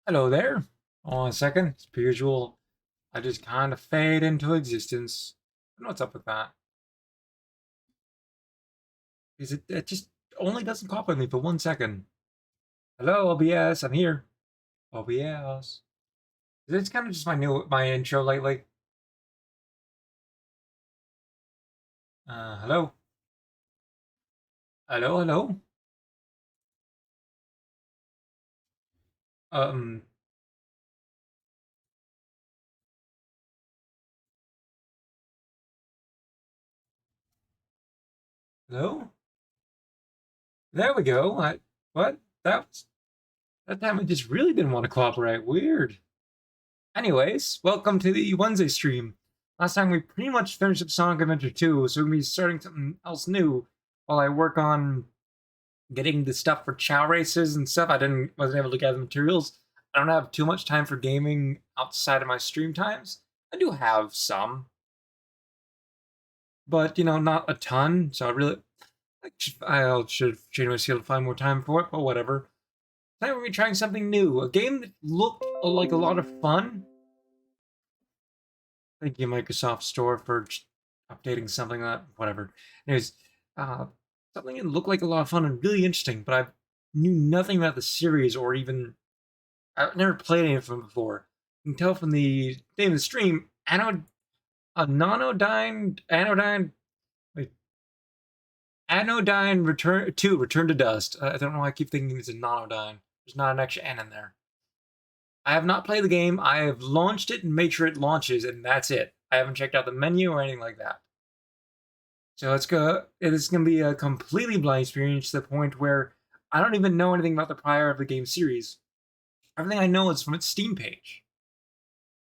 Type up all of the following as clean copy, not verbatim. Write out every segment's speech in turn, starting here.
Hello there. Hold on a second. As per usual, I just kind of fade into existence. I don't know what's up with that. Because it just only doesn't cooperate with me for 1 second. Hello, OBS. I'm here. OBS. It's kind of just my intro lately. Hello. Hello, hello. Um, hello? There we go. What? That time I just really didn't want to cooperate. Weird. Anyways, welcome to the Wednesday stream. Last time we pretty much finished up Sonic Adventure 2, so we're gonna be starting something else new while I work on getting the stuff for Chow races and stuff. Wasn't able to gather materials. I don't have too much time for gaming outside of my stream times. I do have some, but not a ton. So I should change my schedule to find more time for it. But whatever. Tonight we're gonna be trying something new, a game that looked like a lot of fun. Thank you, Microsoft Store, for updating something that whatever. Anyways, uh, something that looked like a lot of fun and really interesting, but I knew nothing about the series or even I've never played any of them before. You can tell from the name of the stream, wait, Anodyne Return to Dust. I don't know why I keep thinking it's a Nonodyne. There's not an extra N in there. I have not played the game. I have launched it and made sure it launches, and that's it. I haven't checked out the menu or anything like that. So let's go. It's going to be a completely blind experience to the point where I don't even know anything about the prior of the game series. Everything I know is from its Steam page.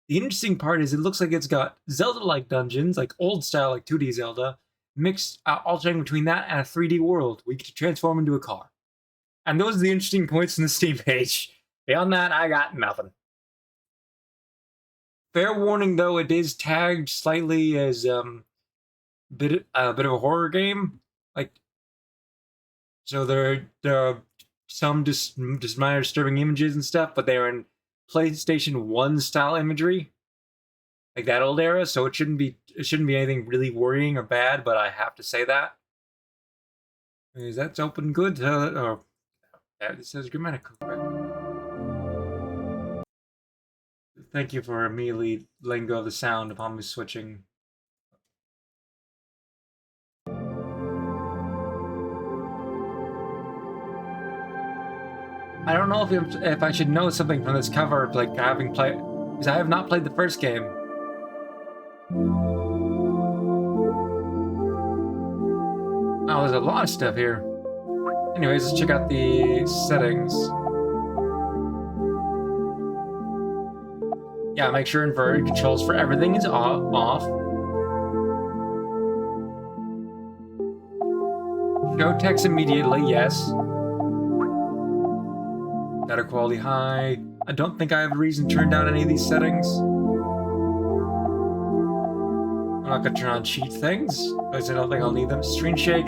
The interesting part is it looks like it's got Zelda-like dungeons, like old style, like 2D Zelda, mixed, alternating between that and a 3D world. We get to transform into a car. And those are the interesting points in the Steam page. Beyond that, I got nothing. Fair warning, though, it is tagged slightly as a bit of a horror game. Like, so there are some just minor disturbing images and stuff, but they're in PlayStation 1 style imagery, like that old era. So it shouldn't be anything really worrying or bad. But I have to say that is that's open good. It says grammatic. Thank you for immediately letting go of the sound upon me switching. I don't know if I should know something from this cover, like having played, because I have not played the first game. Oh, there's a lot of stuff here. Anyways, let's check out the settings. Yeah, make sure inverted controls for everything is off. Show text immediately, yes. Data quality high. I don't think I have a reason to turn down any of these settings. I'm not gonna turn on cheat things, because I don't think I'll need them. Screen shake.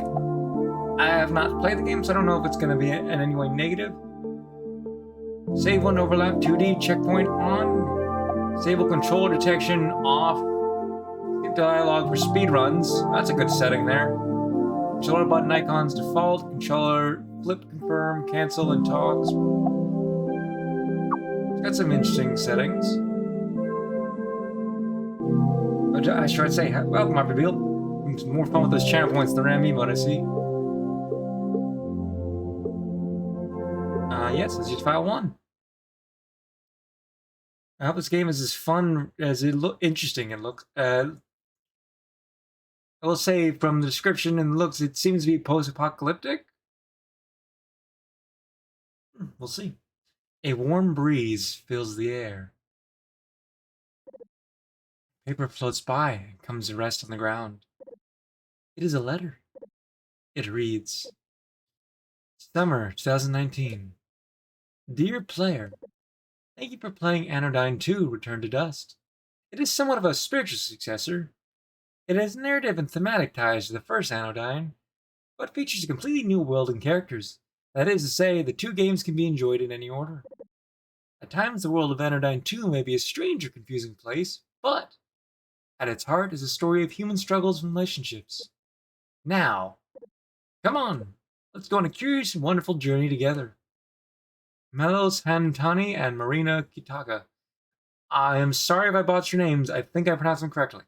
I have not played the game, so I don't know if it's gonna be in any way negative. Save one overlap 2D checkpoint on. Disable controller detection off. Skip dialogue for speedruns. That's a good setting there. Controller button icons default. Controller flip, confirm, cancel, and talks. It's got some interesting settings. I should say, welcome, my reveal. More fun with those channel points than RAM emote, I see. Yes, let's use file 1. I hope this game is as fun as it look interesting and looks. I will say from the description and looks, it seems to be post-apocalyptic. We'll see. A warm breeze fills the air. Paper floats by and comes to rest on the ground. It is a letter. It reads, Summer 2019. Dear player, thank you for playing Anodyne 2 Return to Dust. It is somewhat of a spiritual successor. It has narrative and thematic ties to the first Anodyne, but features a completely new world and characters. That is to say, the two games can be enjoyed in any order. At times, the world of Anodyne 2 may be a strange or confusing place, but at its heart is a story of human struggles and relationships. Now, come on, let's go on a curious and wonderful journey together. Melos Hantani and Marina Kitaka. I am sorry if I botched your names. I think I pronounced them correctly.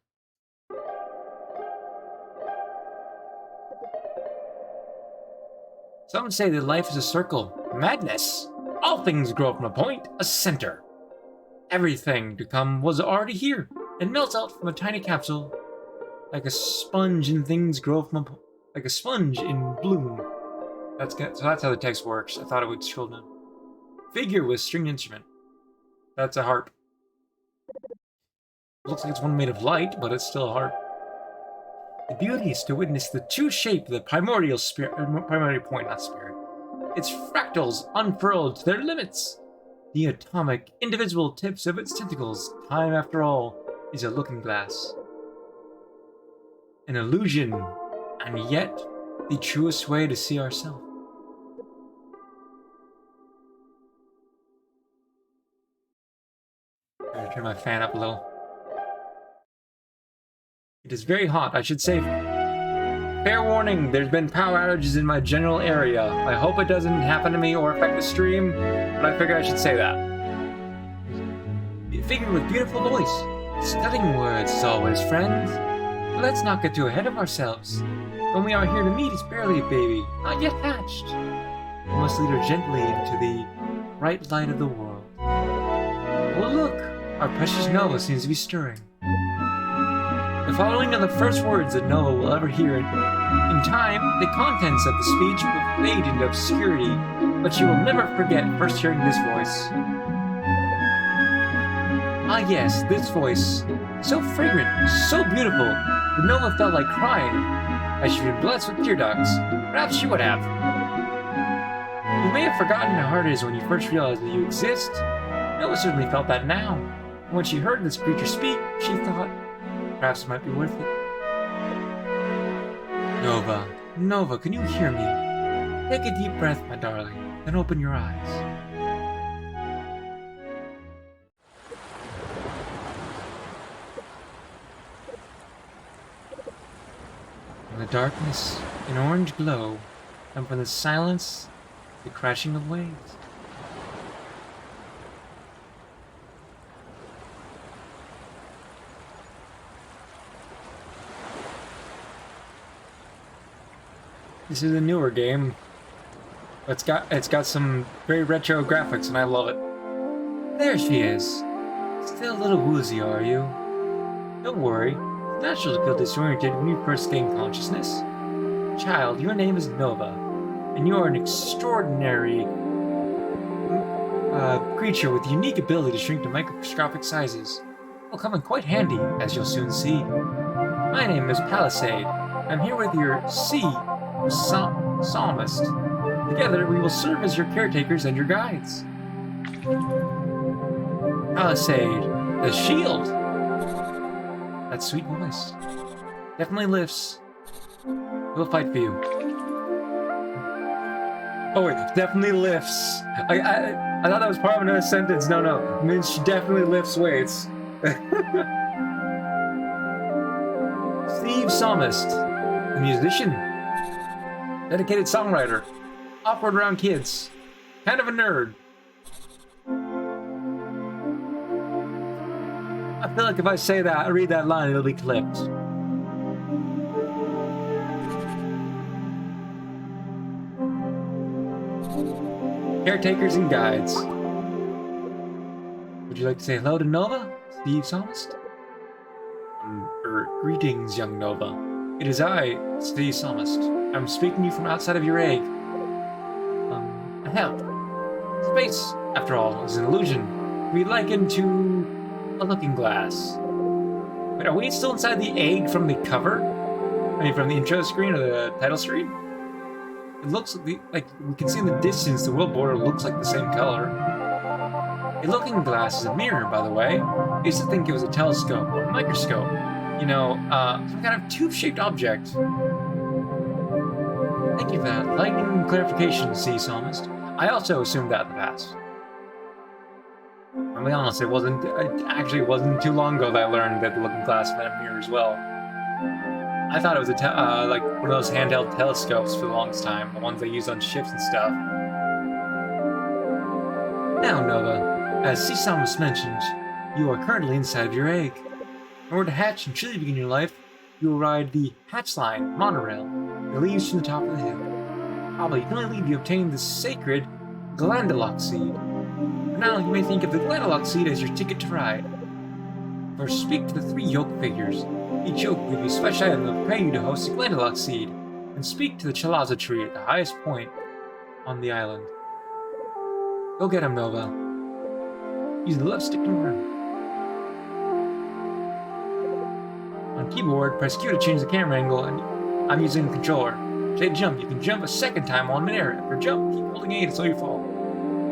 Some say that life is a circle. Madness! All things grow from a point, a center. Everything to come was already here, and melts out from a tiny capsule, like a sponge, and things grow from like a sponge in bloom. So that's how the text works. I thought it would scroll down. Figure with stringed instrument. That's a harp. Looks like it's one made of light, but it's still a harp. The beauty is to witness the true shape of the primordial point, not spirit. Its fractals unfurled to their limits. The atomic, indivisible tips of its tentacles, time after all, is a looking glass. An illusion, and yet the truest way to see ourselves. I'm gonna turn my fan up a little. It is very hot, I should say. Fair warning, there's been power outages in my general area. I hope it doesn't happen to me or affect the stream, but I figured I should say that. A figure with beautiful voice. Stunning words as always, friends. But let's not get too ahead of ourselves. When we are here to meet is barely a baby, not yet hatched. We must lead her gently into the bright light of the world. Oh look, our precious Nova seems to be stirring. The following are the first words that Nova will ever hear. In time, the contents of the speech will fade into obscurity, but she will never forget first hearing this voice. Ah yes, this voice. So fragrant, so beautiful, that Nova felt like crying. As she'd been blessed with tear ducts, perhaps she would have. You may have forgotten how hard it is when you first realize that you exist. Nova certainly felt that now. And when she heard this creature speak, she thought, perhaps it might be worth it. Nova, Nova, can you hear me? Take a deep breath, my darling, then open your eyes. In the darkness, an orange glow, and from the silence, the crashing of waves. This is a newer game. It's got some very retro graphics, and I love it. There she is. Still a little woozy, are you? Don't worry. It's natural to feel disoriented when you first gain consciousness. Child, your name is Nova, and you are an extraordinary creature with the unique ability to shrink to microscopic sizes. It will come in quite handy, as you'll soon see. My name is Palisade. I'm here with your psalmist. Together, we will serve as your caretakers and your guides. Palisade, the shield. That sweet voice definitely lifts. We'll fight for you. Oh wait, definitely lifts. I thought that was part of another sentence. No. It means she definitely lifts weights. Steve Psalmist, a musician, dedicated songwriter, awkward around kids, kind of a nerd. I feel like if I say that, I read that line, it'll be clipped. Caretakers and guides. Would you like to say hello to Nova, Steve Psalmist? Greetings, young Nova. It is I, Steve Psalmist. I'm speaking to you from outside of your egg. A help. Space, after all, is an illusion. We liken to a looking glass. Wait, are we still inside the egg from the cover? I mean, from the intro screen or the title screen? It looks like we can see in the distance the world border looks like the same color. A looking glass is a mirror, by the way. I used to think it was a telescope or a microscope. You know, some kind of tube-shaped object. Thank you for that lightning clarification, Sea Psalmist. I also assumed that in the past. I'll be honest, it actually wasn't too long ago that I learned that the looking glass meant a mirror as well. I thought it was like one of those handheld telescopes for the longest time, the ones they use on ships and stuff. Now, Nova, as Seasamus mentioned, you are currently inside of your egg. In order to hatch and truly begin your life, you will ride the Hatch Line monorail that leaves from the top of the hill. Probably you can only leave you obtain the sacred Glandulock seed. For now, you may think of the Glandulock seed as your ticket to ride. First, speak to the 3 yoke figures. Each yoke will give you a special item that will prepare you to host the Glandulock seed, and speak to the Chalaza tree at the highest point on the island. Go get him, Nova. Use the left stick to run. On keyboard, press Q to change the camera angle, and I'm using the controller. Say jump, you can jump a second time while in midair. After jump, keep holding A until you fall.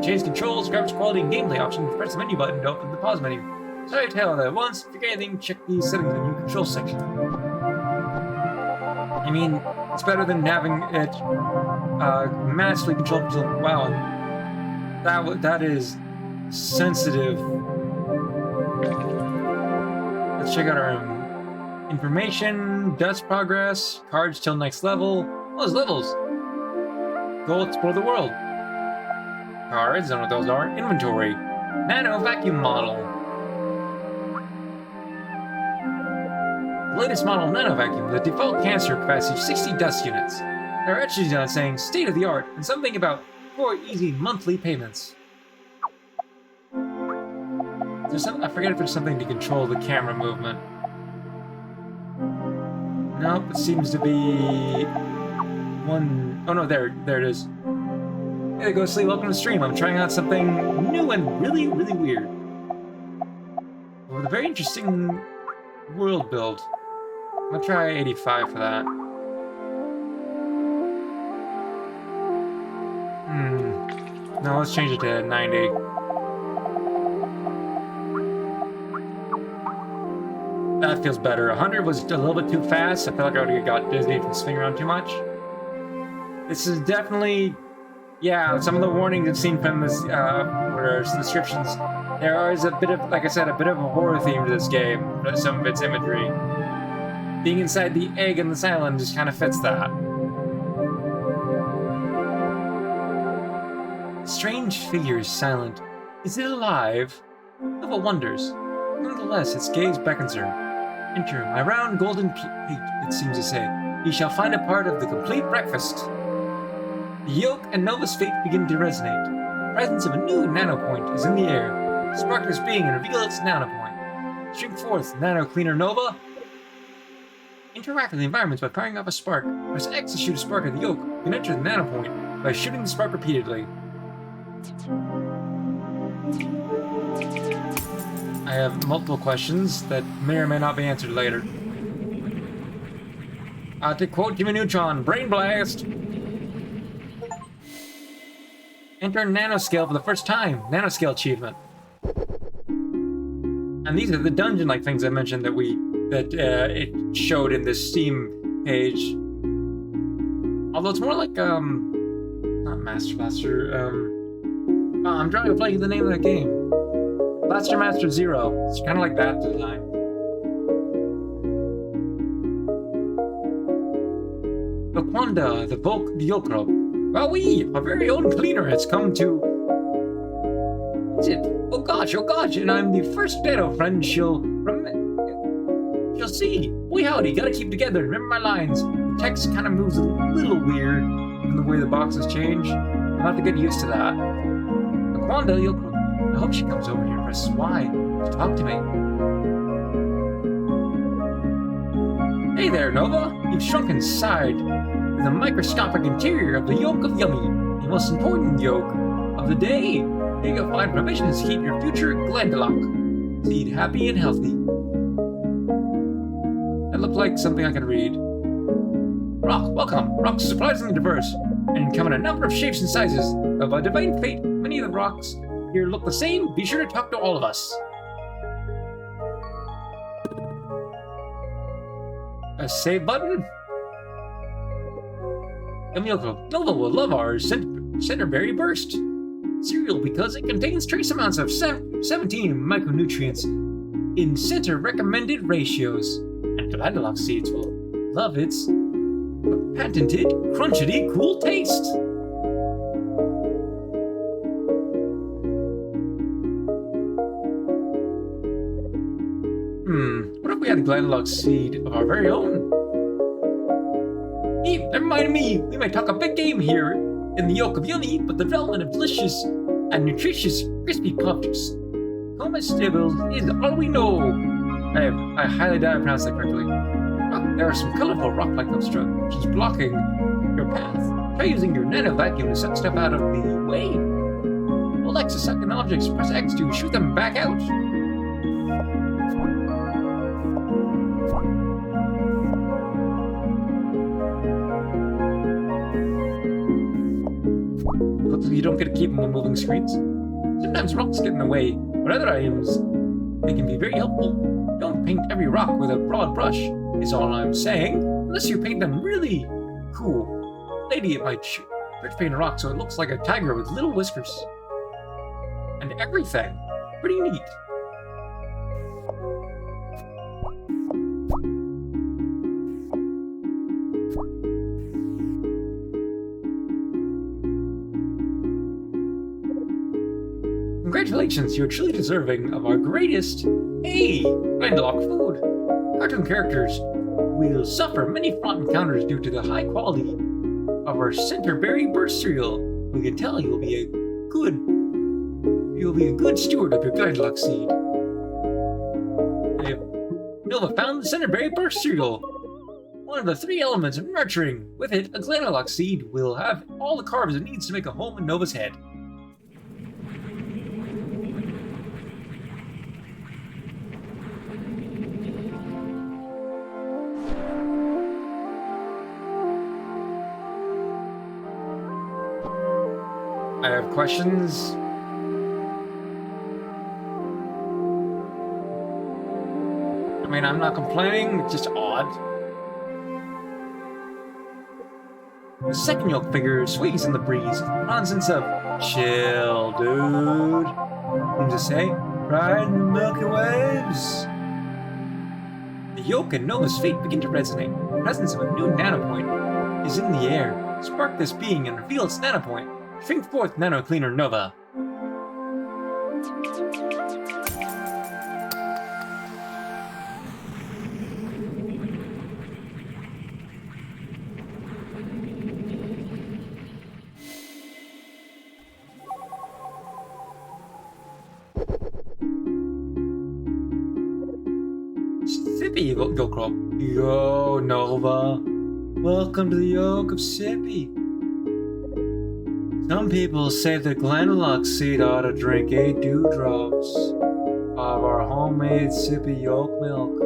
Change controls, graphics quality, and gameplay options. Press the menu button to open the pause menu. Sorry to tell that once. If you get anything, check the settings in the new control section. I mean, it's better than having it massively controlled. Wow, that is sensitive. Let's check out our information, dust progress, cards till next level. Those levels. Go explore the world. Cards, I don't know what those are. Inventory. Nano vacuum model. The latest model of Nano Vacuum, the default canister capacity 60 dust units. There are etchings on it saying state of the art and something about 4 easy monthly payments. I forget if there's something to control the camera movement. Nope, it seems to be one. Oh no, there it is. Hey, go sleep. Welcome to the stream. I'm trying out something new and really, really weird. With a very interesting world build. I'm gonna try 85 for that. No, let's change it to 90. That feels better. 100 was a little bit too fast. I felt like I would have got dizzy from spinning around too much. This is definitely, yeah, some of the warnings I've seen from this, or some descriptions, there is a bit of, like I said, a bit of a horror theme to this game, some of its imagery. Being inside the egg in this island just kind of fits that. The strange figure is silent. Is it alive? Nova wonders. Nonetheless, its gaze beckons her. Enter my round golden plate, it seems to say. Ye shall find a part of the complete breakfast. The yolk and Nova's fate begin to resonate. The presence of a new nanopoint is in the air. Spark this being and reveal its nanopoint. Stream forth, Nano Cleaner Nova. Interact with the environments by firing off a spark. Press X to shoot a spark at the yolk. You can enter the nanopoint by shooting the spark repeatedly. I have multiple questions that may or may not be answered later. To quote Jimmy Neutron, Brain Blast! Enter nanoscale for the first time. Nanoscale achievement. And these are the dungeon-like things I mentioned that it showed in this Steam page. Although it's more like not Master Blaster. I'm drawing a blank of the name of that game. Blaster Master Zero. It's kind of like that design. Laquanda, the Yokro. Wowee! Our very own cleaner has come to. Is it? Oh gosh, and I'm the first Nano friend she'll see. Boy howdy, gotta keep together. Remember my lines. The text kind of moves a little weird in the way the boxes change. I'll have to get used to that. Laquanda, Yokro. I hope she comes over here and presses Y to talk to me. Hey there, Nova! You've shrunk inside the microscopic interior of the yolk of Yummy, the most important yolk of the day. Here you'll find provisions to keep your future Glandulock seed happy and healthy. That looked like something I can read. Rock, welcome! Rocks are surprisingly diverse, and come in a number of shapes and sizes. But by divine fate, many of the rocks here look the same. Be sure to talk to all of us. A save button? Nova will love our Centerberry Burst. cereal because it contains trace amounts of 17 micronutrients in center recommended ratios, and glandulok seeds will love its patented crunchity cool taste. What if we had a glandulok seed of our very own? Never mind me, we might talk a big game here in the yolk of yummy, but the development of delicious and nutritious crispy puffs comestibles is all we know. I highly doubt I pronounced that correctly. There are some colorful rock-like obstructions blocking your path. Try using your nano vacuum to suck stuff out of the way. Hold X to suck in objects, press X to shoot them back out. Looks like you don't get to keep them on moving screens. Sometimes rocks get in the way, but other items, they can be very helpful. Don't paint every rock with a broad brush, is all I'm saying, unless you paint them really cool. Lady, it might stretch paint a rock so it looks like a tiger with little whiskers. And everything. Pretty neat. Congratulations, you're truly deserving of our greatest, glandulok food. Cartoon characters will suffer many fraught encounters due to the high quality of our center berry burst cereal. We can tell you'll be a good steward of your glandulok seed. Nova found the center berry burst cereal, one of the 3 elements of nurturing. With it, a glandulok seed will have all the carbs it needs to make a home in Nova's head. I have questions. I mean, I'm not complaining, it's just odd. The second yolk figure sways in the breeze. Nonsense of chill, dude. Seems to say, ride in the Milky Waves. The yolk and Nova's fate begin to resonate. The presence of a new nanopoint is in the air. Spark this being and reveal its nanopoint. Shrink forth, Nano Cleaner Nova. Sippy Yolk. Yo, Nova. Welcome to the Yolk of Sippy. Some people say the glandulok seed ought to drink 8 dewdrops of our homemade sippy yolk milk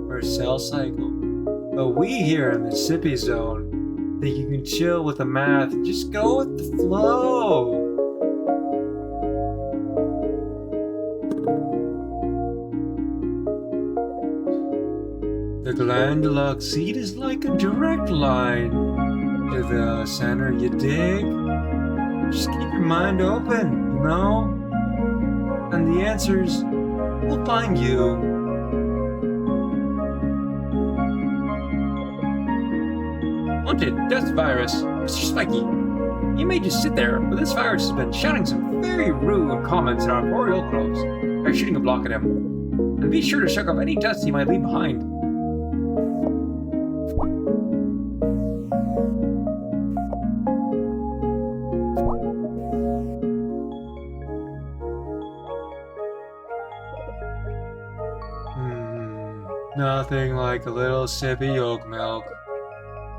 per cell cycle. But we here in the sippy zone think you can chill with the math and just go with the flow. The glandulok seed is like a direct line to the center, you dig? Just keep your mind open, you know? And the answers will find you. Wanted, Death Virus. Mr. Spiky. You may just sit there, but this virus has been shouting some very rude comments in our poor Yolk Crows. Try shooting a block at him. And be sure to shake off any dust he might leave behind. Nothing like a little sippy yolk milk.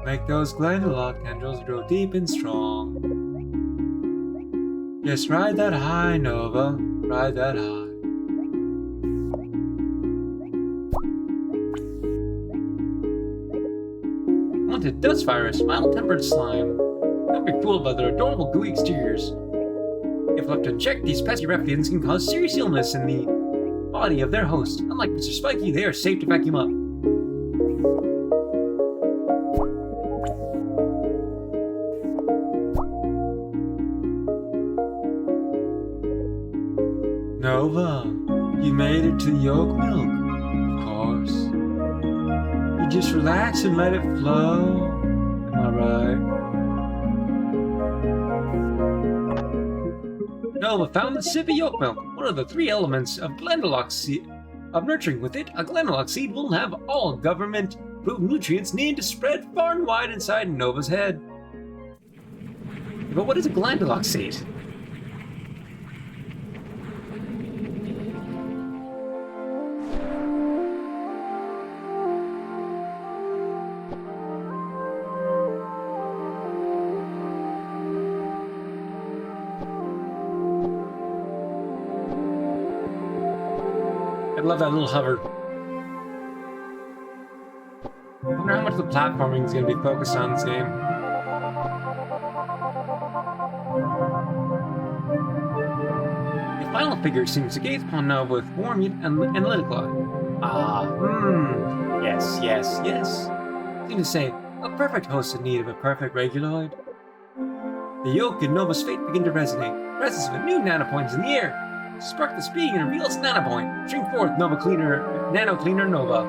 Make those glandulok tendrils grow deep and strong. Just ride that high, Nova. Ride that high. Wanted dust virus, mild-tempered slime. Don't be fooled by their adorable gooey exteriors. If left unchecked, these pesky ruffians can cause serious illness in the body of their host. Unlike Mr. Spiky, they are safe to vacuum up. Nova, you made it to the yolk milk, of course. You just relax and let it flow. Am I right? Nova found the sip of yolk milk, one of the 3 elements of Glandulock seed. Of nurturing with it, a Glandulock seed will have all government-approved nutrients needed to spread far and wide inside Nova's head. But what is a Glandulock seed? I love that little hover. I wonder how much the platforming is going to be focused on in this game. The final figure seems to gaze upon Nova with warm yet analytical eye. Yes. Seem to say, a perfect host in need of a perfect reguloid. The yolk in Nova's fate begin to resonate. Presence of a new nanopoint in the air. Spark the speed and reveals nanopoint. Drink forth Nano Cleaner Nova.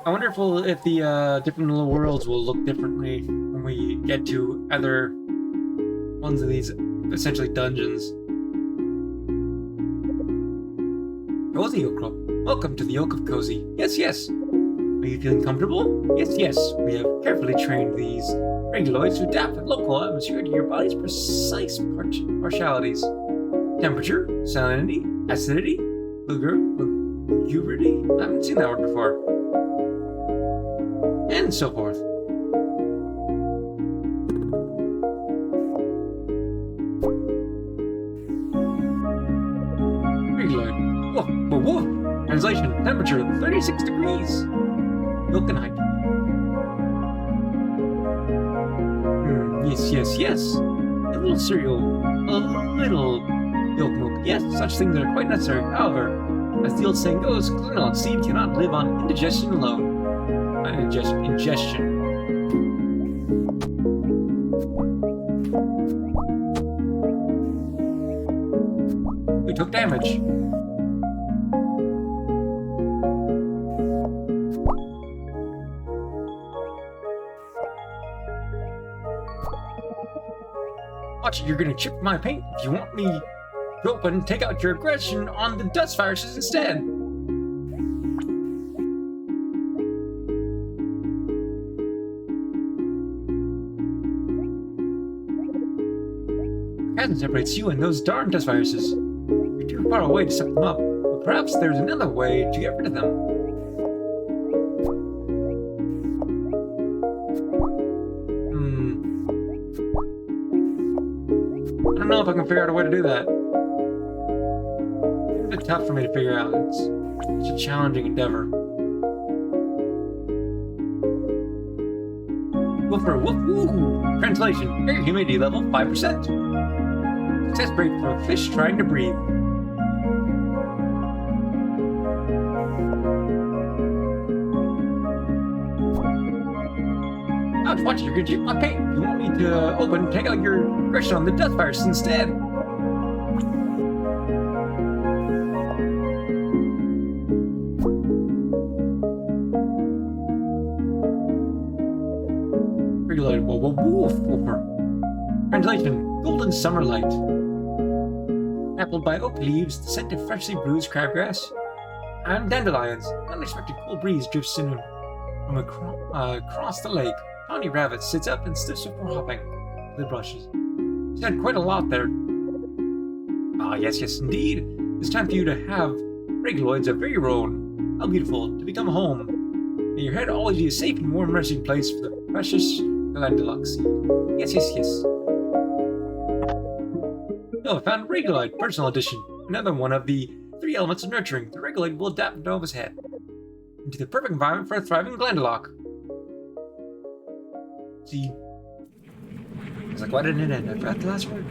I wonder if the different little worlds will look differently when we get to other ones of these essentially dungeons. Cozy Yolk Club. Welcome to the Yolk of Cozy. Yes. Are you feeling comfortable? Yes. We have carefully trained these reguloids to adapt the local atmosphere to your body's precise partialities. Temperature, salinity, acidity, lugubrity. I haven't seen that word before. And so forth. Reguloid. Woof. Translation. Temperature 36 degrees. Milk and height. Yes. A little cereal. A little yolk milk. Yes, such things are quite necessary. However, as the old saying goes, Glandulock seed cannot live on indigestion alone. Ingestion. We took damage. Watch it, you're gonna chip my paint if you want me to open and take out your aggression on the dust viruses instead. Chasm separates you and those darn dust viruses. You're too far away to suck them up, but perhaps there's another way to get rid of them. I don't know if I can figure out a way to do that. It's a bit tough for me to figure out. It's a challenging endeavor. Woofer, woof, woo! Translation: air humidity level 5%. Success rate for a fish trying to breathe. Ouch, watch it, you're gonna chip my paint. You want me to open and take out your aggression on the dust virus instead? Regulate, woofer. Translation: golden summer light. Appled by oak leaves, the scent of freshly bruised crabgrass, and dandelions. An unexpected cool breeze drifts in from across the lake. Tawny Rabbit sits up and sniffs before hopping. The brushes. She's had quite a lot there. Ah, yes, indeed. It's time for you to have reguloids of very your own. How beautiful to become home. May your head always be a safe and warm resting place for the precious Glandulock seed. Yes. Oh, I found a reguloid, personal edition. Another one of the 3 elements of nurturing. The reguloid will adapt Nova's head into the perfect environment for a thriving Glandulock. See? I was like, why didn't it end? I forgot the last word.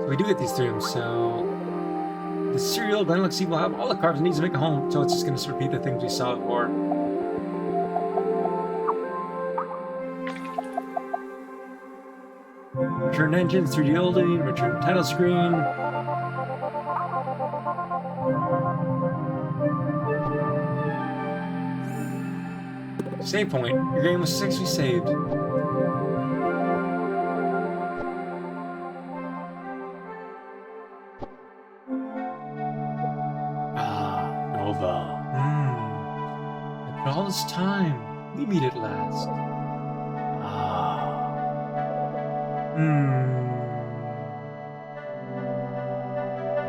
We do get these 3 rooms, so the serial Galaxy will have all the carbs it needs to make a home, so it's just going to repeat the things we saw before. Return engines, 3D loading, return title screen. Save point. Your game was successfully saved. Nova. After all this time, we meet at last.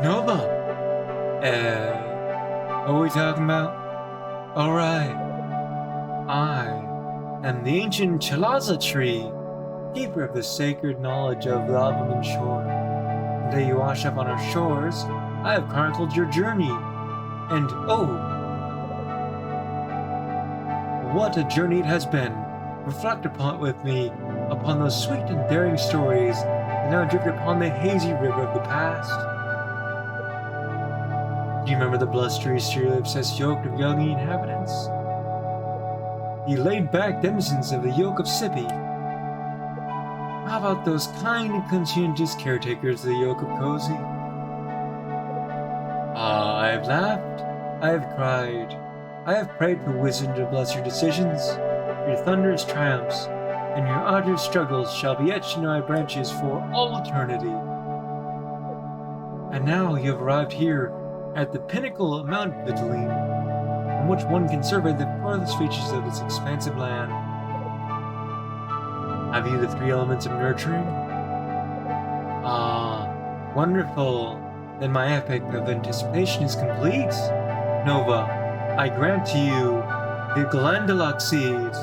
Nova. What are we talking about? Alright. I am the ancient Chalaza tree, keeper of the sacred knowledge of the Albumin shore. The day you wash up on our shores, I have chronicled your journey. And oh, what a journey it has been. Reflect upon with me upon those sweet and daring stories that now drift upon the hazy river of the past. Do you remember the blustery, stereotyped yoke of young inhabitants? The laid-back denizens of the yoke of Sippy? How about those kind and conscientious caretakers of the yoke of Cozy? I have laughed, I have cried, I have prayed for wisdom to bless your decisions. Your thunderous triumphs and your arduous struggles shall be etched in my branches for all eternity. And now you have arrived here at the pinnacle of Mount Vitaline, on which one can survey the farthest reaches of its expansive land. Have you the 3 elements of nurturing? Wonderful. Then my epic of anticipation is complete. Nova, I grant to you the Glandulock seeds.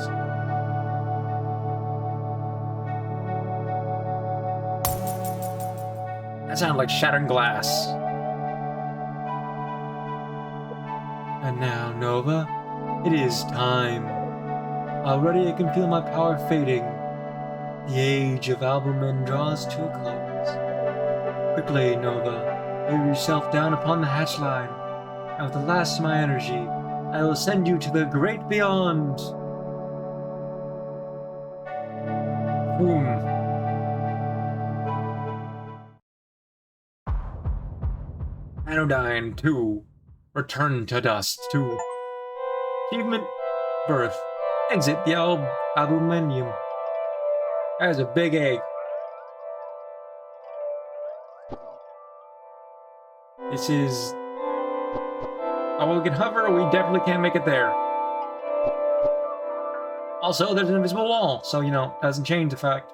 That sounded like shattering glass. And now, Nova, it is time. Already I can feel my power fading. The age of Albumin draws to a close. Quickly, Nova, lay yourself down upon the hatch line, and with the last of my energy, I will send you to the great beyond. Boom. Anodyne 2. Return to dust 2. Achievement. Birth. Exit the Albuminium. That is a big egg. This is... Oh, we can hover, we definitely can't make it there. Also, there's an invisible wall, so, you know, doesn't change the fact.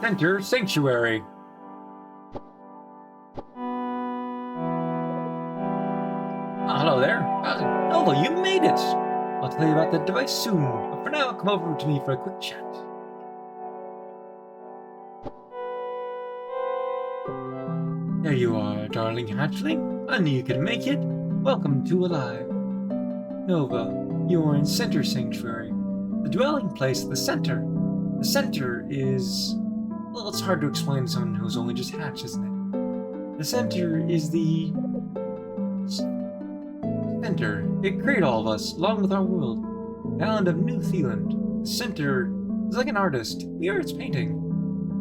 Enter Sanctuary. Oh, hello there. Nova, you made it! I'll tell you about the device soon, but for now, come over to me for a quick chat. There you are, darling hatchling. I knew you could make it. Welcome to Alive. Nova, you are in Center Sanctuary, the dwelling place of the center. The center is... well, it's hard to explain to someone who's only just hatched, isn't it? The center is the... center. It created all of us, along with our world. The island of New Zealand. The center is like an artist. We are its painting.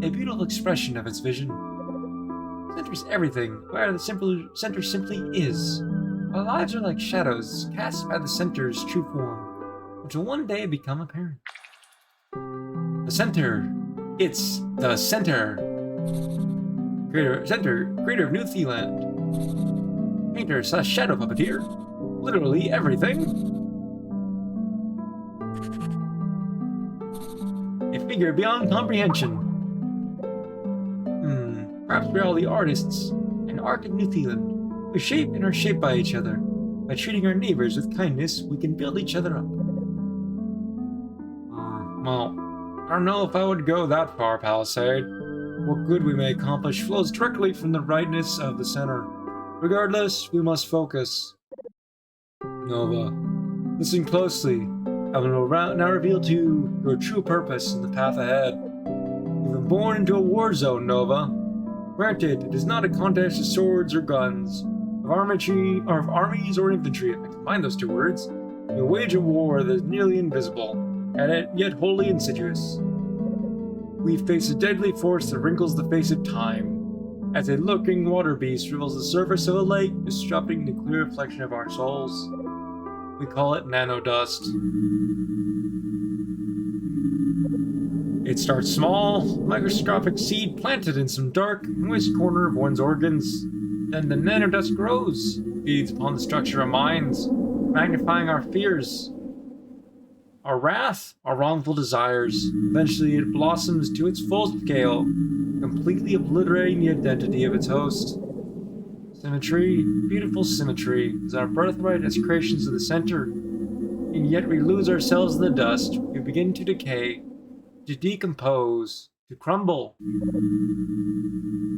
A beautiful expression of its vision. The center is everything, where the center simply is. Our lives are like shadows, cast by the center's true form, which will one day become apparent. The center. It's the center. Creator of New Zealand. Painter / shadow puppeteer. Literally everything. A figure beyond comprehension. Perhaps we're all the artists and art of New Zealand. We shape and are shaped by each other. By treating our neighbors with kindness, we can build each other up. Well, I don't know if I would go that far, Palisade. What good we may accomplish flows directly from the rightness of the center. Regardless, we must focus. Nova, listen closely. I will now reveal to you your true purpose and the path ahead. You've been born into a war zone, Nova. Granted, it is not a contest of swords or guns, of armies or infantry. I combine those two words. You wage a war that is nearly invisible, and yet wholly insidious. We face a deadly force that wrinkles the face of time, as a lurking water beast reveals the surface of a lake, disrupting the clear reflection of our souls. We call it nanodust. It starts small, microscopic seed planted in some dark, moist corner of one's organs. Then the nanodust grows, feeds upon the structure of minds, magnifying our fears, our wrath, our wrongful desires. Eventually it blossoms to its full scale, completely obliterating the identity of its host. Symmetry, beautiful symmetry, is our birthright as creations of the center, and yet we lose ourselves in the dust. We begin to decay, to decompose, to crumble.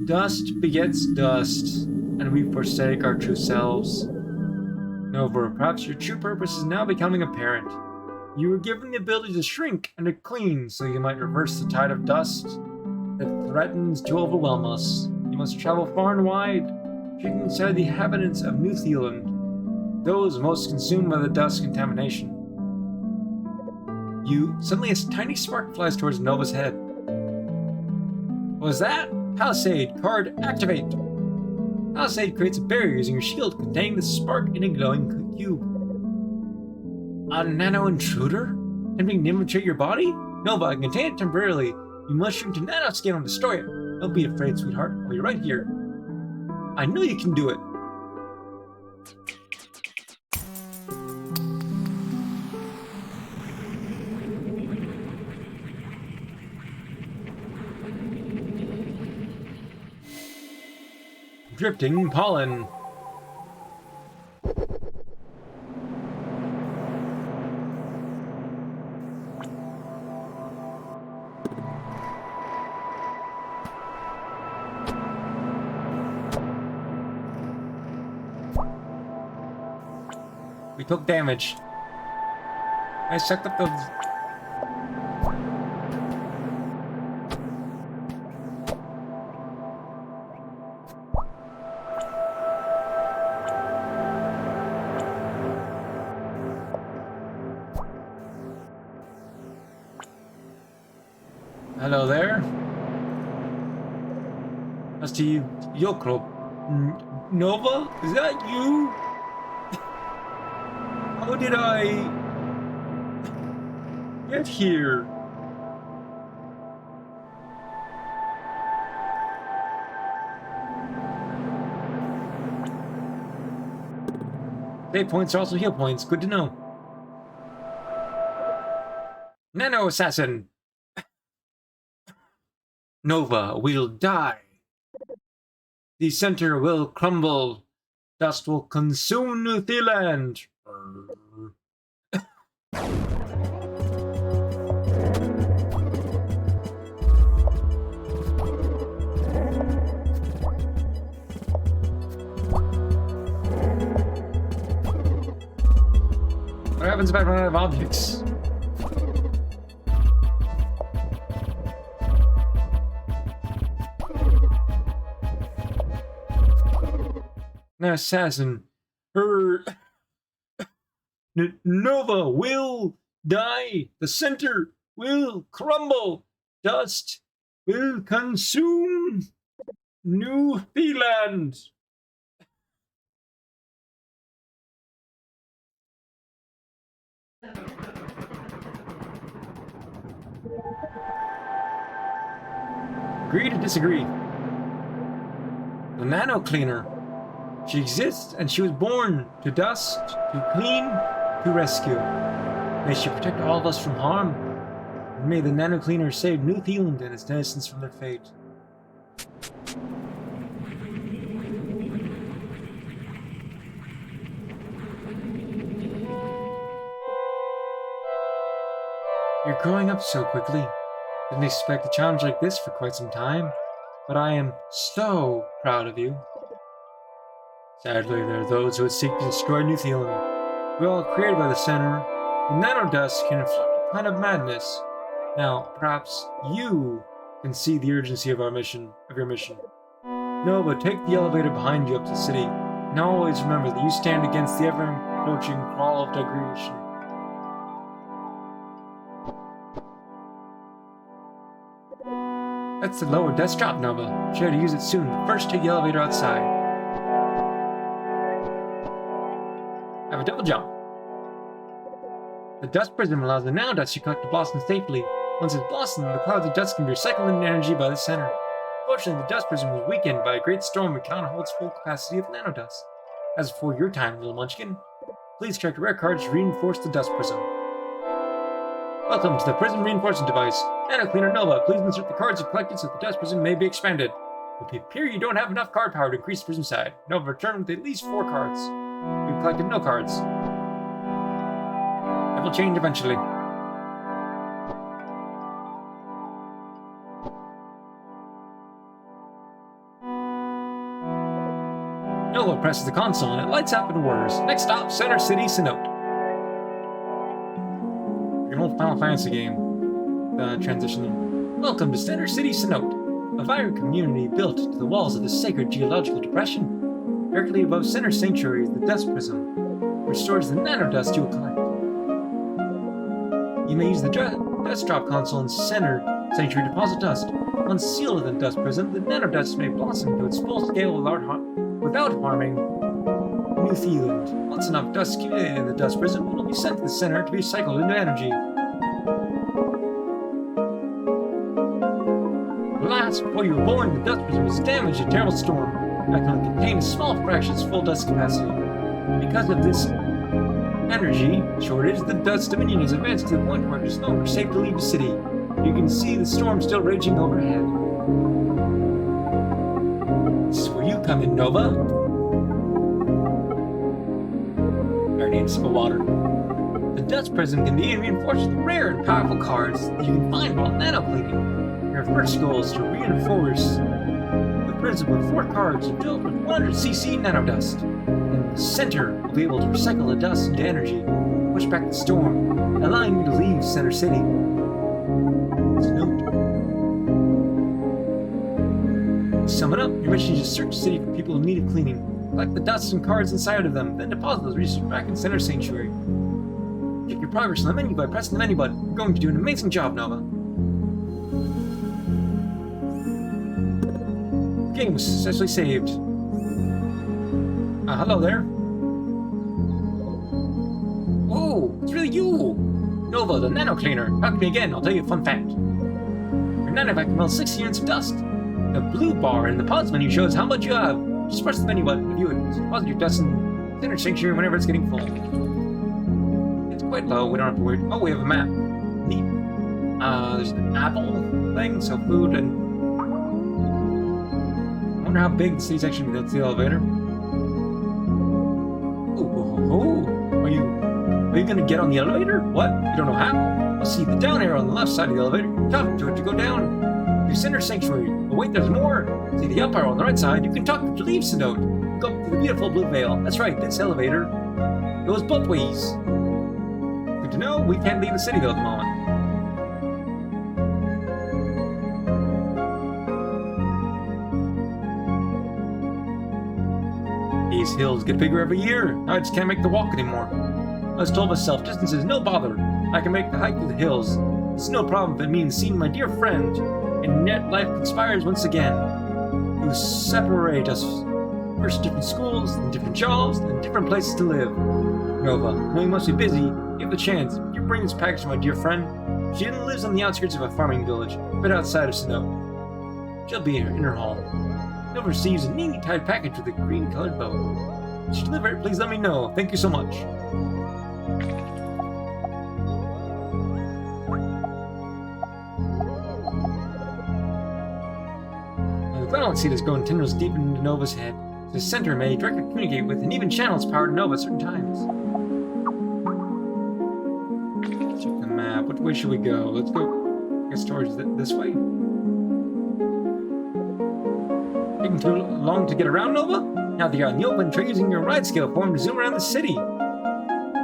Dust begets dust, and we forsake our true selves. Nova, perhaps your true purpose is now becoming apparent. You were given the ability to shrink and to clean so you might reverse the tide of dust that threatens to overwhelm us. You must travel far and wide, seeking inside the inhabitants of New Zealand, those most consumed by the dust contamination. Suddenly a tiny spark flies towards Nova's head. What was that? Palisade, card activate! Palisade creates a barrier using your shield containing the spark in a glowing cube. A nano intruder? Attempting to infiltrate your body? Nova, I can contain it temporarily. You must shrink to nanoscale and destroy it. Don't be afraid, sweetheart. I'll be right here. I know you can do it. Drifting pollen. We took damage. I sucked up the... Hello there. As to you, Yokro. Nova? Is that you? How did I get here? Save points are also heal points. Good to know. Nano Assassin! Nova will die. The center will crumble. Dust will consume New Zealand. What happens if I run out of objects? An assassin. Nova will die. The center will crumble. Dust will consume New Zealand. Agree to disagree. The Nano Cleaner. She exists, and she was born to dust, to clean, to rescue. May she protect all of us from harm. And may the Nano Cleaner save New Zealand and its denizens from their fate. You're growing up so quickly. Didn't expect a challenge like this for quite some time, but I am so proud of you. Sadly, there are those who would seek to destroy New Zealand. We're all created by the center. The nanodust can inflict a kind of madness. Now, perhaps you can see the urgency of your mission. No, but take the elevator behind you up to the city. And always remember that you stand against the ever-encroaching crawl of degradation. That's the lower desk drop, Nova. Sure to use it soon, but first take the elevator outside. Have a double jump. The dust prism allows the nanodust to collect to blossom safely. Once it's blossomed, the clouds of dust can be recycled into energy by the center. Fortunately, the dust prism was weakened by a great storm and cannot hold its full capacity of nanodust. As for your time, little munchkin, please collect rare cards to reinforce the dust prism. Welcome to the Prism Reinforcement Device. Nano Cleaner Nova, please insert the cards you've collected so the dust prism may be expanded. It will appear you don't have enough card power to increase the prism side. Nova, return with at least 4 cards. We've collected no cards. That will change eventually. Nova presses the console and it lights up and whirs. Next stop, Center City, Cenote. An old Final Fantasy game. Transitioning. Welcome to Center City, Cenote, a vibrant community built to the walls of the sacred geological depression. Directly above Center Sanctuary is the dust prism, which stores the nanodust you will collect. You may use the dust drop console in Center Sanctuary to deposit dust. Once sealed within the dust prism, the nanodust may blossom to its full scale without harming New Zealand. Once enough dust accumulated in the dust prism, it will be sent to the center to be cycled into energy. Alas, before you were born, the dust prism was damaged in a terrible storm that can only contain a small fraction of its full dust capacity. Because of this energy shortage, the dust dominion has advanced to the point where it is no longer safe to leave the city. You can see the storm still raging overhead. This is where you come in, Nova. I need a sip of water. The dust prism can be reinforced with rare and powerful cards that you can find while nano cleaning. Your first goal is to reinforce the prism with 4 cards filled with 100cc nanodust. And the center will be able to recycle the dust into energy, push back the storm, allowing you to leave Center City. To sum it up, your mission is to search the city for people in need of cleaning. Collect the dust and cards inside of them, then deposit those resources back in Center Sanctuary. Check your progress on the menu by pressing the menu button. You're going to do an amazing job, Nova. Game was successfully saved. Hello there. Oh, it's really you! Nova, the nano cleaner. Talk to me again, I'll tell you a fun fact. Your nanovac can melt 60 units of dust. The blue bar in the pause menu shows how much you have. Just press the menu button to view it. Deposit your dust in Center Sanctuary whenever it's getting full. It's quite low, we don't have to worry. Oh, we have a map. Neat. There's an apple thing, so food and... I wonder how big the city's actually. That's the elevator. Are you gonna get on the elevator? What? You don't know how? Well, see the down arrow on the left side of the elevator. Talk to it to go down. Your Center Sanctuary. Oh wait, there's more. See the up arrow on the right side. You can talk to leave Cenote. Go up to the beautiful blue veil. That's right, this elevator goes both ways. Good to know. We can't leave the city though at the moment. These hills get bigger every year. I just can't make the walk anymore. I was told myself, distance is no bother. I can make the hike through the hills. It's no problem if it means seeing my dear friend. And yet life conspires once again to separate us. First different schools, then different jobs, then different places to live. Nova, I know you must be busy. Give the chance. You bring this package to my dear friend. She lives on the outskirts of a farming village, a bit outside of Cenote. She'll be in her hall. Nova receives a neatly tied package with a green-colored bow. If you deliver it, please let me know. Thank you so much. The cloud seed is growing tendrils deep into Nova's head. The center may directly communicate with and even channel its power to Nova at certain times. Check the map. What way should we go? Let's go, I guess, towards this way. Taking too long to get around, Nova? Now that you're on the open, try using your ride scale form to zoom around the city.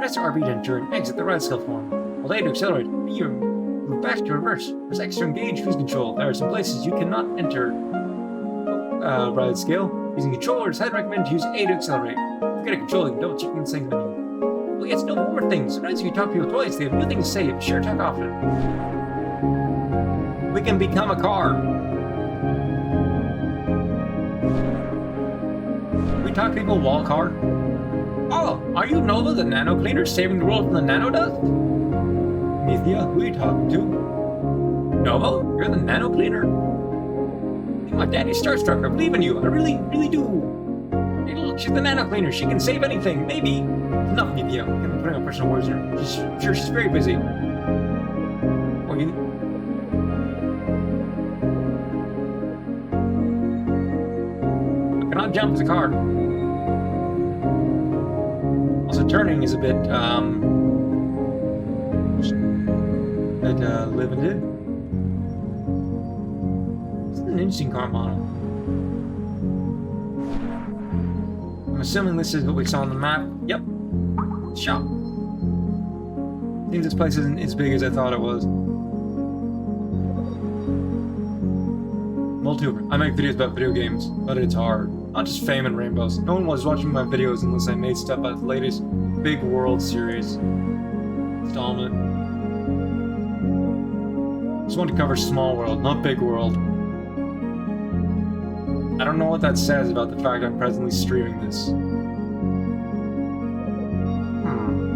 Press RB to enter and exit the ride skill form. Hold A to accelerate. B move back to reverse. Press X to engage cruise control. There are some places you cannot enter ride scale. Using controllers, I'd recommend to use A to accelerate. Forget a control, you don't check in the same menu. Well, yes, no more things. Sometimes if you talk to people twice, they have new things to say. Be sure to talk often. We can become a car. We talk to people while car. Oh, are you Nova, the nano cleaner, saving the world from the nano dust? Nithya, who are you talking to? Nova, you're the nano cleaner? My daddy's starstruck. I believe in you. I really, really do. Hey, look, she's the nano cleaner. She can save anything. Maybe. Enough, Nithya. I'm putting on personal words here. I'm sure she's very busy. Oh, you... I cannot jump as a car. Also, turning is a bit, limited. This is an interesting car model. I'm assuming this is what we saw on the map. Yep. Shop. Seems this place isn't as big as I thought it was. Multuber. I make videos about video games, but it's hard. Not just fame and rainbows. No one was watching my videos unless I made stuff about the latest Big World series installment. Just want to cover Small World, not Big World. I don't know what that says about the fact I'm presently streaming this.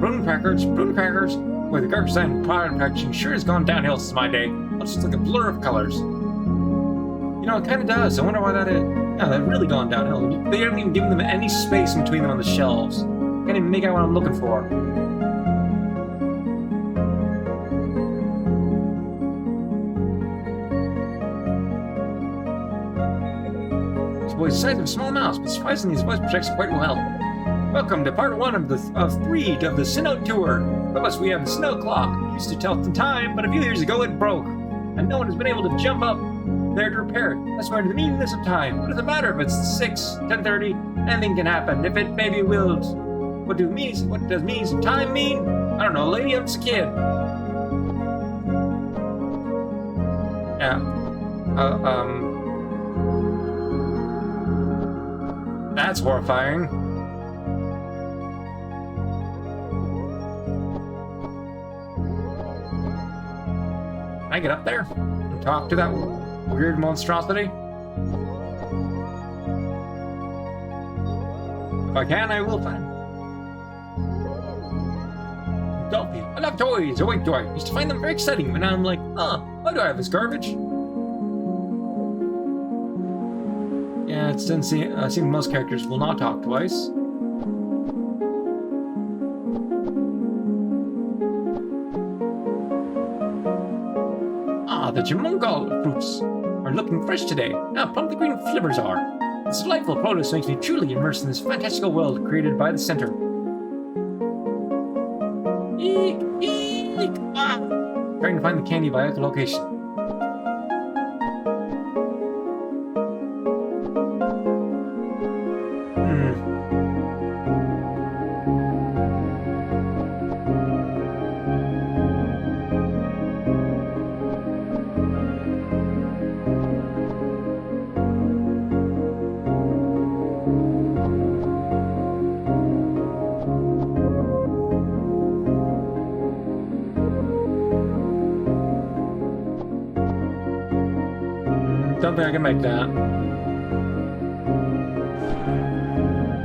Brune crackers. Boy, the garbage design and product packaging sure has gone downhill since my day. It's just like a blur of colors. You know, it kind of does. I wonder why that is. Yeah, they've really gone downhill. They haven't even given them any space in between them on the shelves. Can't even make out what I'm looking for. This boy's the size of a small mouse, but surprisingly his voice projects quite well. Welcome to part 1 of 3 of the Sinnoh tour. Of us, we have the Sinnoh clock. It used to tell the time, but a few years ago it broke, and no one has been able to jump up there to repair it. That's why the meaningless of time. What does it matter if it's 6, 10:30? Anything can happen. If it maybe will. What does means time mean? I don't know. Lady, I'm just a kid. Yeah. That's horrifying. Can I get up there and talk to that weird monstrosity? If I can, I will find. Dolphy. I love toys. Oh wait, do I used to find them very exciting, but now I'm like, why do I have this garbage? Yeah, it doesn't seem most characters will not talk twice. The Jamungal fruits are looking fresh today. How plump the green flivers are. This delightful produce makes me truly immersed in this fantastical world created by the center. Eek! Eek! Ah! Trying to find the candy by echolocation. Don't think I can make that.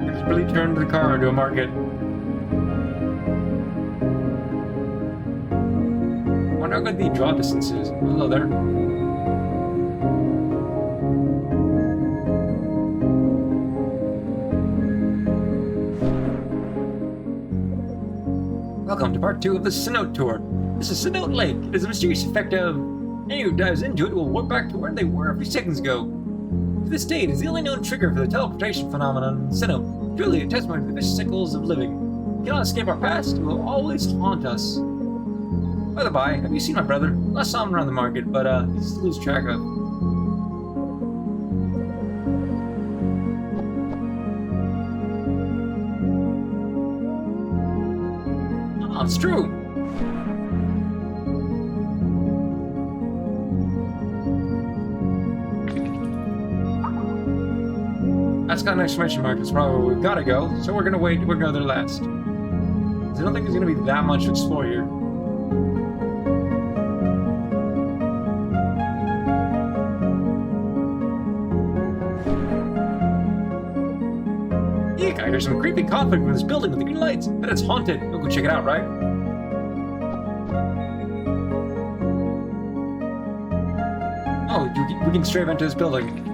Let's really turn the car into a market. Wonder how good the draw distance is. Hello there. Welcome to part 2 of the Sinnoh tour. This is Sinnoh Lake. It is a mysterious effect of anyone who dives into it will warp back to where they were a few seconds ago. To this day, it is the only known trigger for the teleportation phenomenon in Sinnoh, truly a testimony to the vicious cycles of living. We cannot escape our past, it will always haunt us. By the by, have you seen my brother? Last saw him around the market, but he's to lose track of. Oh, it's true. That's got an exclamation mark. That's probably where we've got to go. So we're gonna wait. We're gonna go there last. I don't think there's gonna be that much to explore here. Eek, I hear some creepy conflict with this building with the green lights. Bet it's haunted. We'll go check it out, right? Oh, we can straight into this building.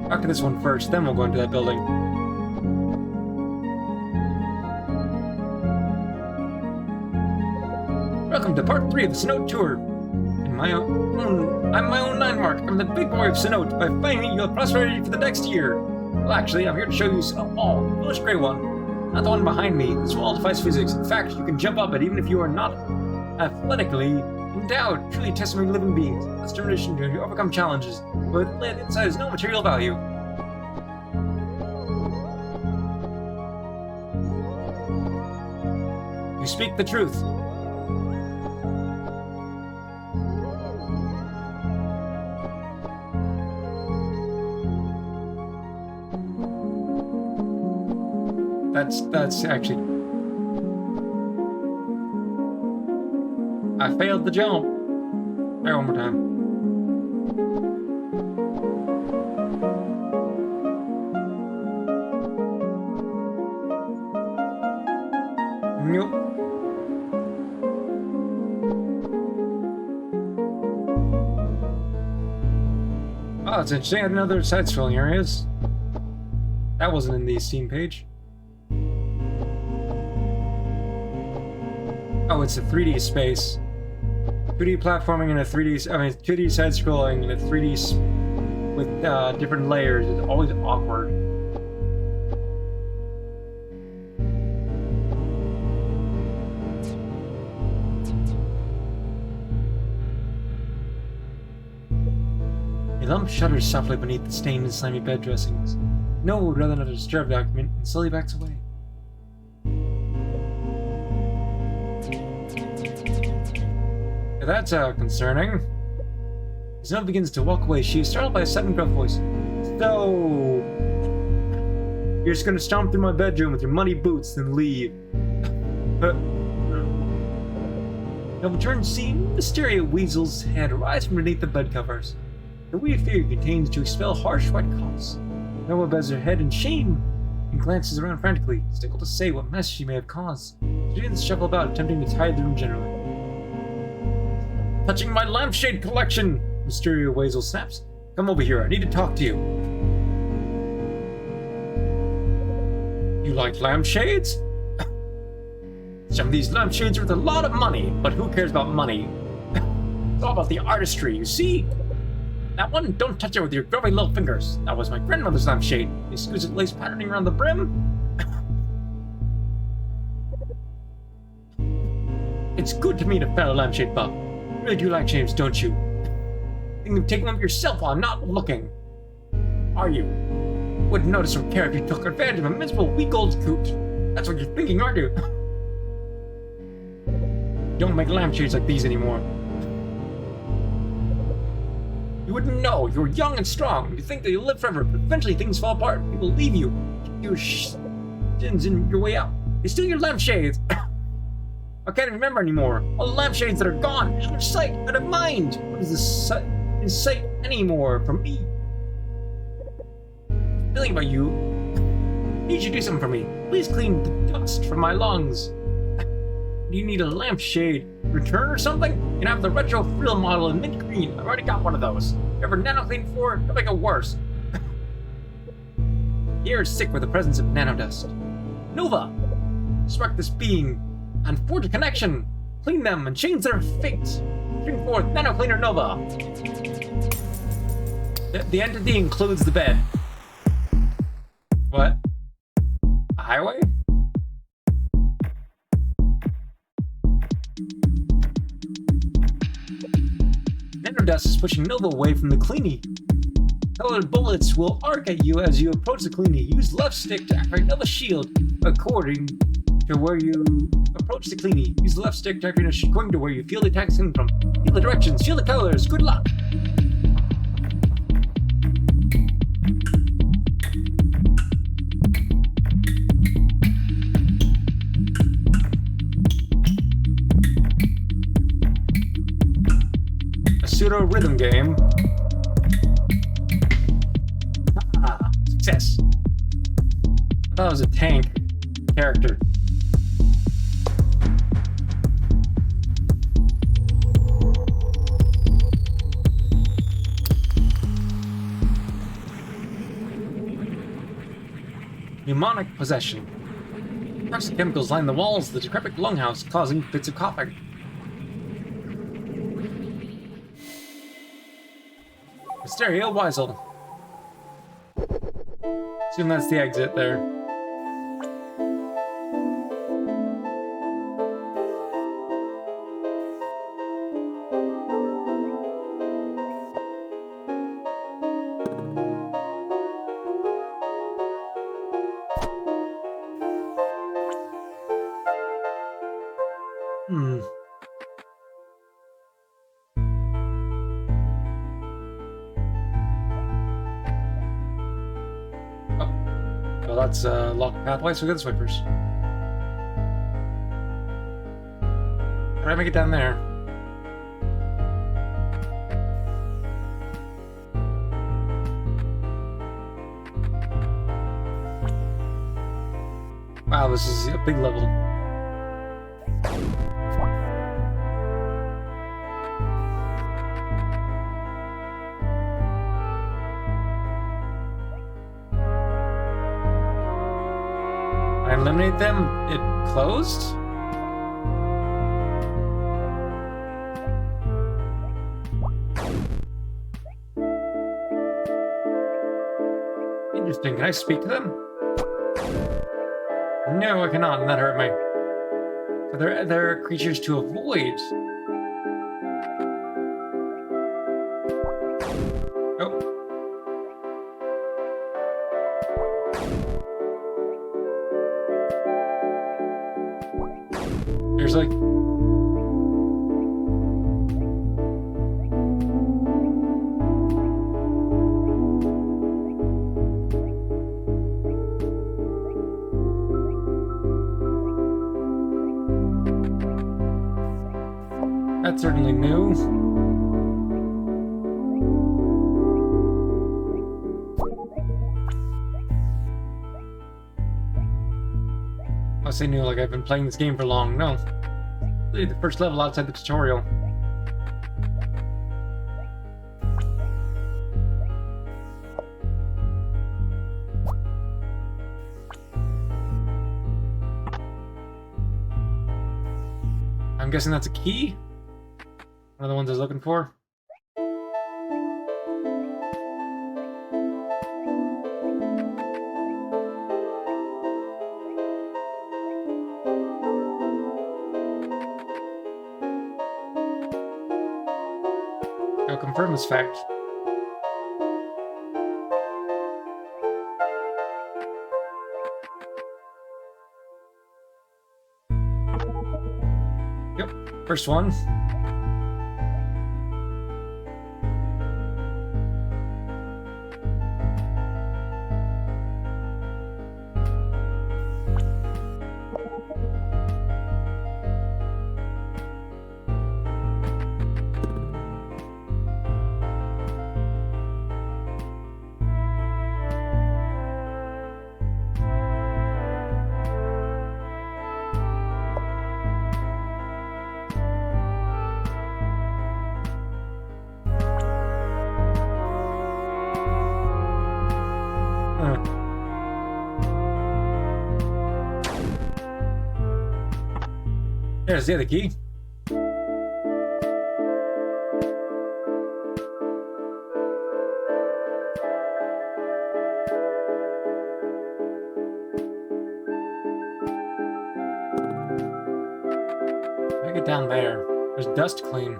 Talk to this one first, then we'll go into that building. Welcome to part 3 of the Sinnoh tour. I'm my own landmark. I'm the big boy of Sinnoh. By finding me, you'll have prosperity for the next year. Well, actually, I'm here to show you all. The foolish gray one. Not the one behind me. This wall defies physics. In fact, you can jump up it even if you are not athletically endowed. Truly a testament of living beings. That's determination to overcome challenges. But inside is no material value. You speak the truth. That's actually... I failed the jump. Try one more time. Nope. Oh, it's interesting. I had another side-scrolling areas. That wasn't in the Steam page. Oh, it's a 3D space. 2D platforming and a 3D... I mean, 2D side-scrolling and a 3D... with different layers. It's always awkward. A lump shudders softly beneath the stained and slimy bed dressings. No would rather not disturb the occupant and slowly backs away. Yeah, that's concerning. As Noah begins to walk away, she is startled by a sudden gruff voice. So... you're just gonna stomp through my bedroom with your muddy boots and leave. Noah turns to see Mysteria Weasel's head rise from beneath the bed covers. The weird figure contains to expel harsh white coughs. Noah bends her head in shame and glances around frantically, stickled to say what mess she may have caused. She begins to shuffle about, attempting to tidy the room generally. Touching my lampshade collection! Mysteria Weasel snaps. Come over here, I need to talk to you. You like lampshades? Some of these lampshades are worth a lot of money, but who cares about money? It's all about the artistry, you see? That one, don't touch it with your grubby little fingers. That was my grandmother's lampshade. The exquisite lace patterning around the brim. It's good to meet a fellow lampshade buff. You really do like James, don't you? Think of taking them yourself while not looking. Are you? Wouldn't notice from character you took advantage of a miserable weak old coot. That's what you're thinking, aren't you? Don't make lampshades like these anymore. You wouldn't know. You're young and strong. You think that you'll live forever, but eventually things fall apart. People leave you. Your shins in your way out. They steal your lampshades. I can't remember anymore. All the lampshades that are gone, out of sight, out of mind. What is this in sight anymore from me? Feeling about you. Need you to do something for me. Please clean the dust from my lungs. Do you need a lampshade return or something? You can have the retro frill model in mint green. I've already got one of those. Ever nano clean before? Don't make it worse. The air is sick with the presence of nanodust. Nova! Spark this being and forge a connection. Clean them and change their fate. Bring forth Nano Cleaner Nova. The entity includes the bed. What? A highway? Nanodust is pushing Nova away from the cleanie. Colored bullets will arc at you as you approach the cleanie. Use left stick to activate another shield according to where you approach the cleanie. Use the left stick to activate a shield according to where you feel the attacks coming from. Feel the directions, feel the colors. Good luck! A pseudo rhythm game. Ah, success. I thought it was a tank character. Pneumonic possession. Toxic chemicals line the walls of the decrepit longhouse, causing fits of coughing. Hysteria Weisel. Assume that's the exit there. Well, that's locked pathway, so we go this way first. How do I make it down there? Wow, this is a big level. I eliminate them, it closed? Interesting, can I speak to them? No, I cannot, and that hurt me. So they're creatures to avoid. Oh. There's like... That's certainly new. I say new like I've been playing this game for long. No. Really the first level outside the tutorial. I'm guessing that's a key? One of the ones I was looking for. I'll confirm this fact. Yep, first one. There's the other key. I get down there. There's dust clean.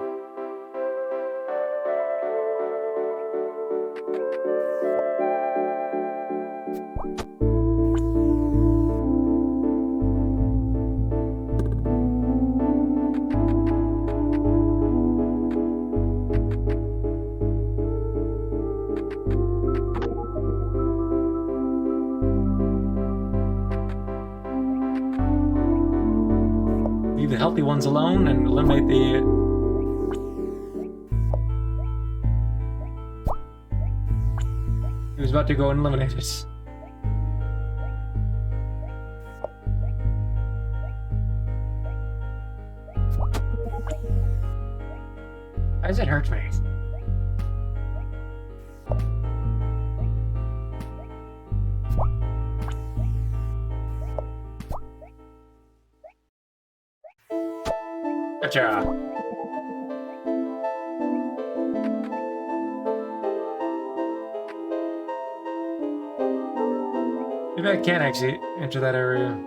the healthy ones alone and eliminate the... He was about to go and eliminate it. Why does it hurt me? Gotcha. Maybe I can't actually enter that area.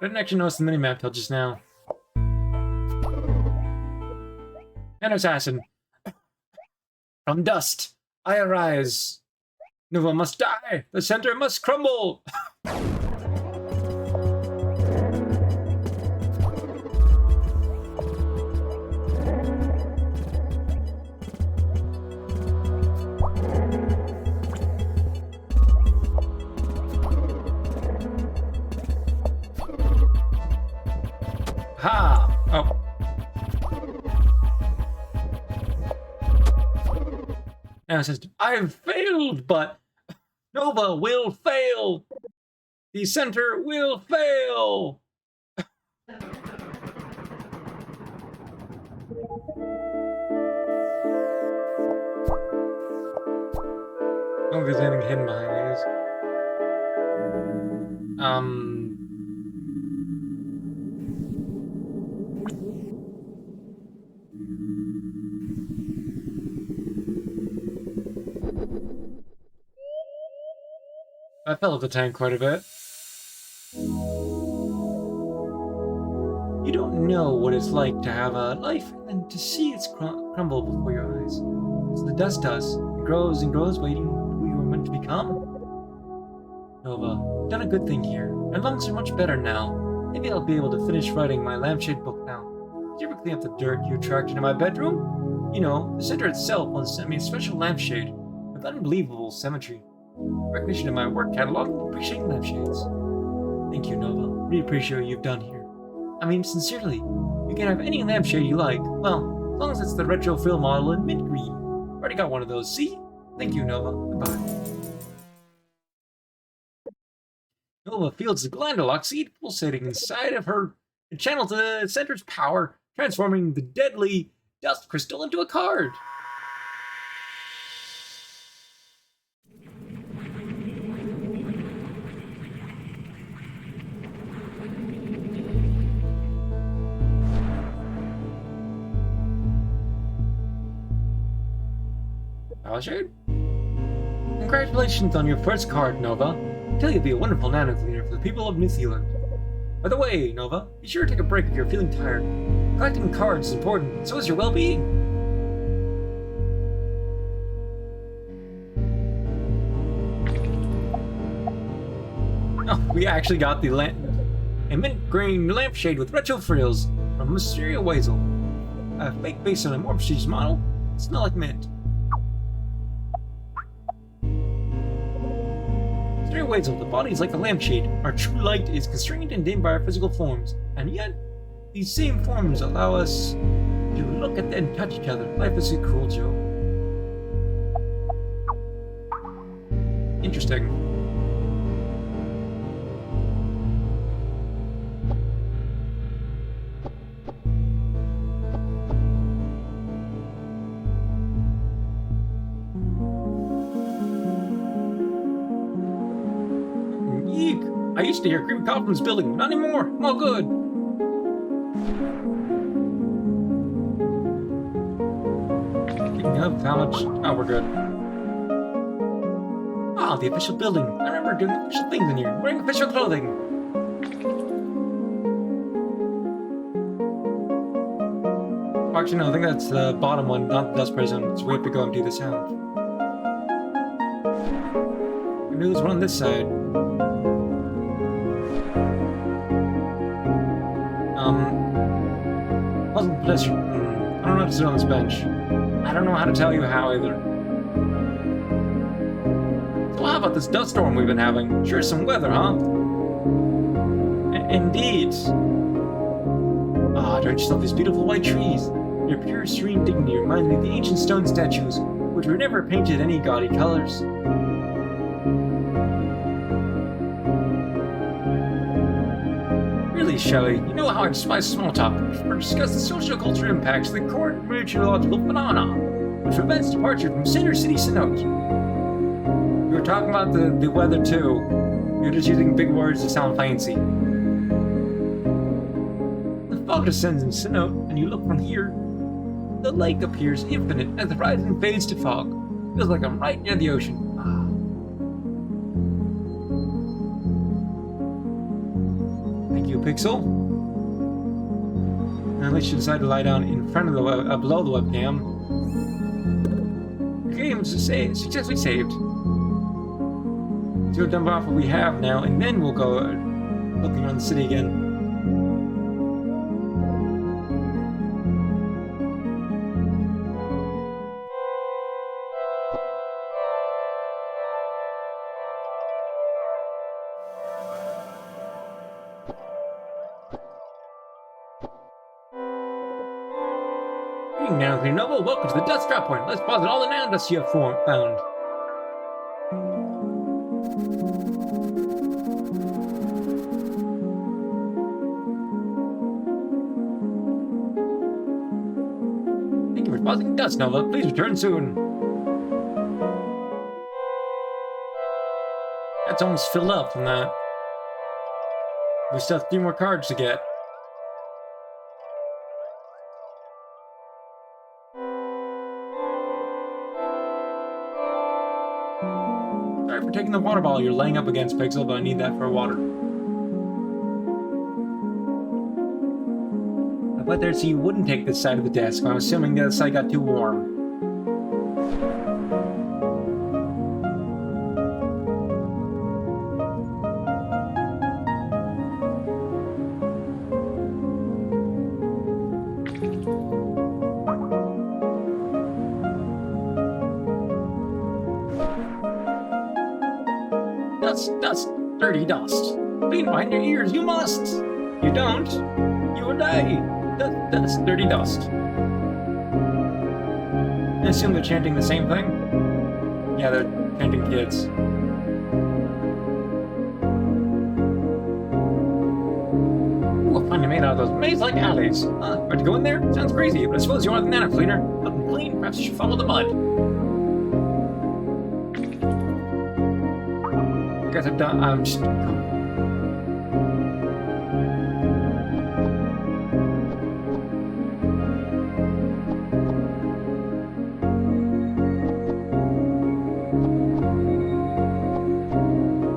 I didn't actually notice the minimap till just now. An assassin. From dust, I arise. Nova must die. The center must crumble. Ha! Oh. Now it says, I've failed, but Nova will fail. The center will fail. Oh, there's anything hidden behind these. I fell off the tank quite a bit. You don't know what it's like to have a life and then to see it crumble before your eyes. So the dust does. It grows and grows, waiting who you were meant to become. Nova, you've done a good thing here. My lungs are much better now. Maybe I'll be able to finish writing my lampshade book now. Did you ever clean up the dirt you attracted in my bedroom? You know, the center itself once sent me a special lampshade with unbelievable symmetry. Recognition in my work catalog, appreciating lampshades. Thank you, Nova. Really appreciate what you've done here. I mean, sincerely, you can have any lampshade you like. Well, as long as it's the retro fill model in mint green. Already got one of those, see? Thank you, Nova. Goodbye. Nova feels the glandalock seed pulsating inside of her and channels the center's power, transforming the deadly dust crystal into a card. Shade? Congratulations on your first card, Nova. I tell you, you'll be a wonderful nano cleaner for the people of New Zealand. By the way, Nova, be sure to take a break if you're feeling tired. Collecting cards is important, so is your well-being. Oh, we actually got the a mint green lampshade with retro frills from Mysterio Weasel. A fake based on a more prestigious model. It's not like mint. Weasel, the body is like a lampshade. Our true light is constrained and dimmed by our physical forms, and yet these same forms allow us to look at and touch each other. Life is a cruel joke. Interesting. I used to hear creepy cough from this building. Not anymore. I'm all good. Speaking of, how much? Oh, we're good. Ah, the official building. I remember doing official things in here. Wearing official clothing. Actually, no, I think that's the bottom one, not the dust prison. So we have to go and do this out. I knew there's one on this side. Puzzle pedestrian. I don't know how to sit on this bench. I don't know how to tell you how either. how about this dust storm we've been having? Sure, some weather, huh? Indeed. Ah, don't you love these beautiful white trees? Their pure, serene dignity reminds me of the ancient stone statues, which were never painted any gaudy colors. Really, Shelley, you know how I despise small talk, or discuss the social-cultural impacts of the current meteorological phenomena, which prevents departure from Center City Cenote. We were talking about the weather too. You're just using big words to sound fancy. The fog descends in Cenote, and you look from here. The lake appears infinite as the horizon fades to fog. Feels like I'm right near the ocean. Thank you, Pixel. At least you decide to lie down in front of the below the webcam. Your game is successfully saved. So we'll dump off what we have now, and then we'll go looking around the city again. Now, Noble, welcome to the dust drop point. Let's deposit all the nanodust you have found. Thank you for depositing dust, Nova. Please return soon. That's almost filled up from that. We still have 3 more cards to get. Sorry for taking the water bottle you're laying up against, Pixel, but I need that for water. I bet there so you wouldn't take this side of the desk, but I'm assuming the other side got too warm. Dust, dirty dust. Clean behind your ears, you must. You don't, you will die. Dust, dirty dust. I assume they're chanting the same thing? Yeah, they're chanting kids. Ooh, I finally made out of those maze-like alleys. About to go in there? Sounds crazy, but I suppose you are the nano cleaner. Looking clean, perhaps you should follow the mud. I guess I've done. I'm just.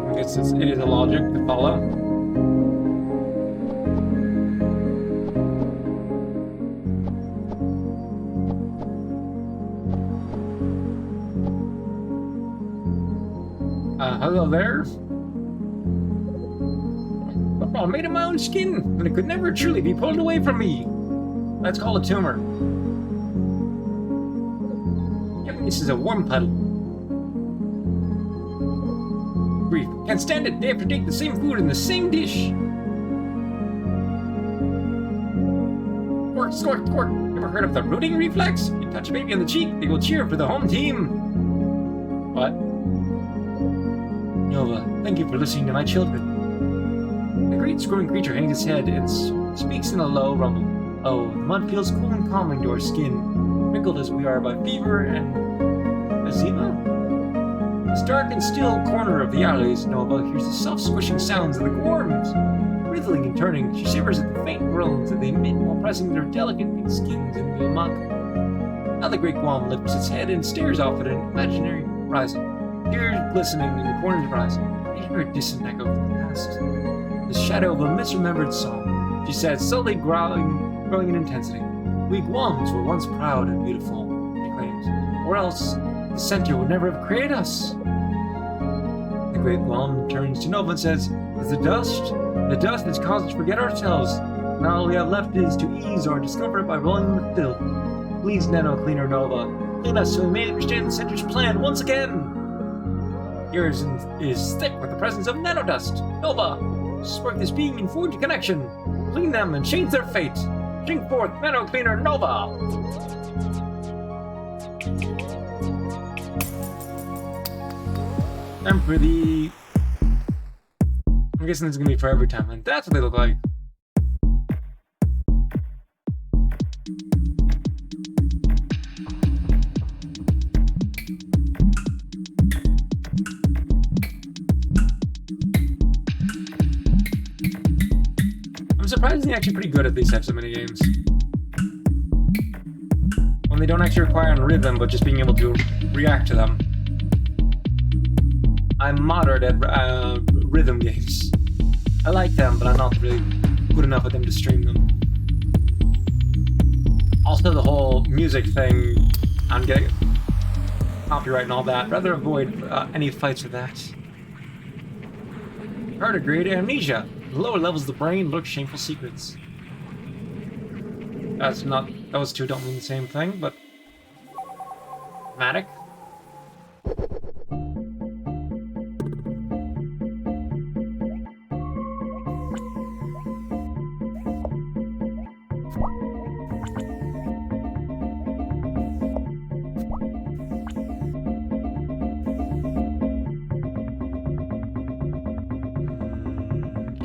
I guess it is a logic to follow. Hello there. I made of my own skin, and it could never truly be pulled away from me. That's called a tumor. Yep, this is a worm puddle. Grief. Can't stand it. They have to take the same food in the same dish. Squirt. Ever heard of the rooting reflex? You touch a baby on the cheek, they will cheer for the home team. What? Nova, thank you for listening to my children. The great screwing creature hangs its head and speaks in a low rumble. Oh, the mud feels cool and calming to our skin, wrinkled as we are by fever and eczema. This dark and still corner of the alleys, Nova hears the soft squishing sounds of the worms. Wriggling and turning, she shivers at the faint groans that they emit while pressing their delicate pink skins into the muck. Now the great Guam lifts its head and stares off at an imaginary horizon. Tears glistening in the corners of her eyes. They hear a distant echo from the past. The shadow of a misremembered song, she said, slowly growing in intensity. We Guams were once proud and beautiful, she claims, or else the center would never have created us. The great Guam turns to Nova and says, "Is the dust that's caused us to forget ourselves. Now all we have left is to ease our discomfort by rolling in the filth. Please, Nano Cleaner Nova, clean us so we may understand the center's plan once again." Yours is thick with the presence of nanodust. Nova, spark this being and forge a connection. Clean them and change their fate. Bring forth Nano Cleaner Nova. Time for the... I'm guessing this is going to be for every time, and that's what they look like. I'm surprisingly actually pretty good at these types of minigames. When they don't actually require a rhythm, but just being able to react to them. I'm moderate at rhythm games. I like them, but I'm not really good enough at them to stream them. Also, the whole music thing, I'm getting copyright and all that. Rather avoid any fights with that. Tardigrade amnesia. The lower levels of the brain lurk shameful secrets. That's not... Those two don't mean the same thing, but... Matic?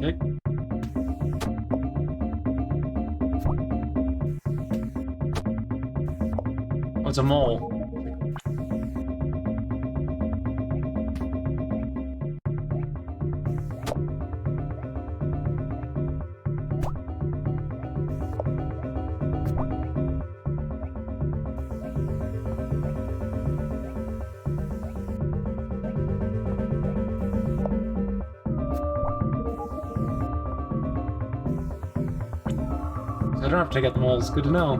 Okay. Oh, it's a mole. I don't have to take out the moles. Good to know.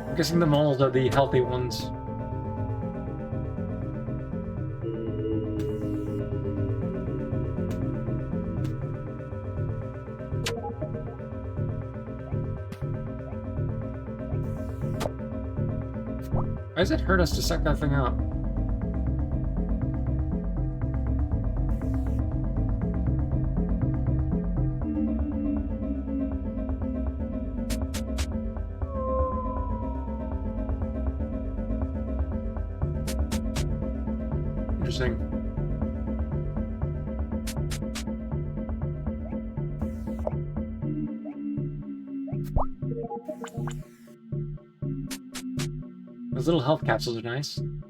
I'm guessing the moles are the healthy ones. Why does it hurt us to suck that thing up? Interesting. Those little health capsules are nice. Am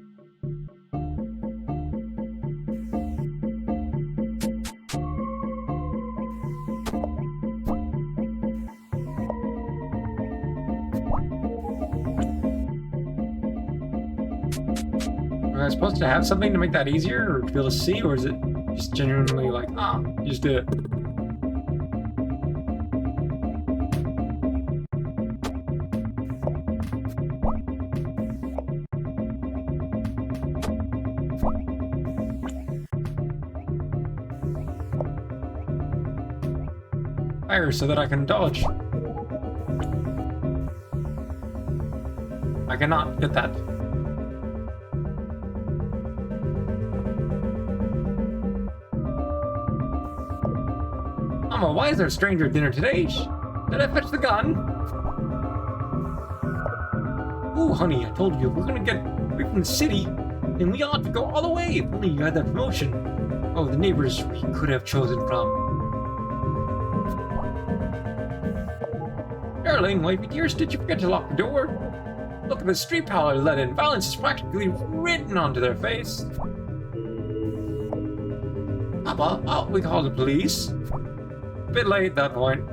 I supposed to have something to make that easier, or to be able to see, or is it just genuinely like, you just did it? Fire so that I can dodge. I cannot get that. Mama, why is there a stranger at dinner today? Did I fetch the gun? Ooh, honey, I told you, if we're gonna get away from the city, then we ought to go all the way. If only you had that promotion. Oh, the neighbors we could have chosen from. Darling, wifey dears, did you forget to lock the door? Look at the street power let in. Violence is practically written onto their face. Papa, ought we call the police? A bit late at that point.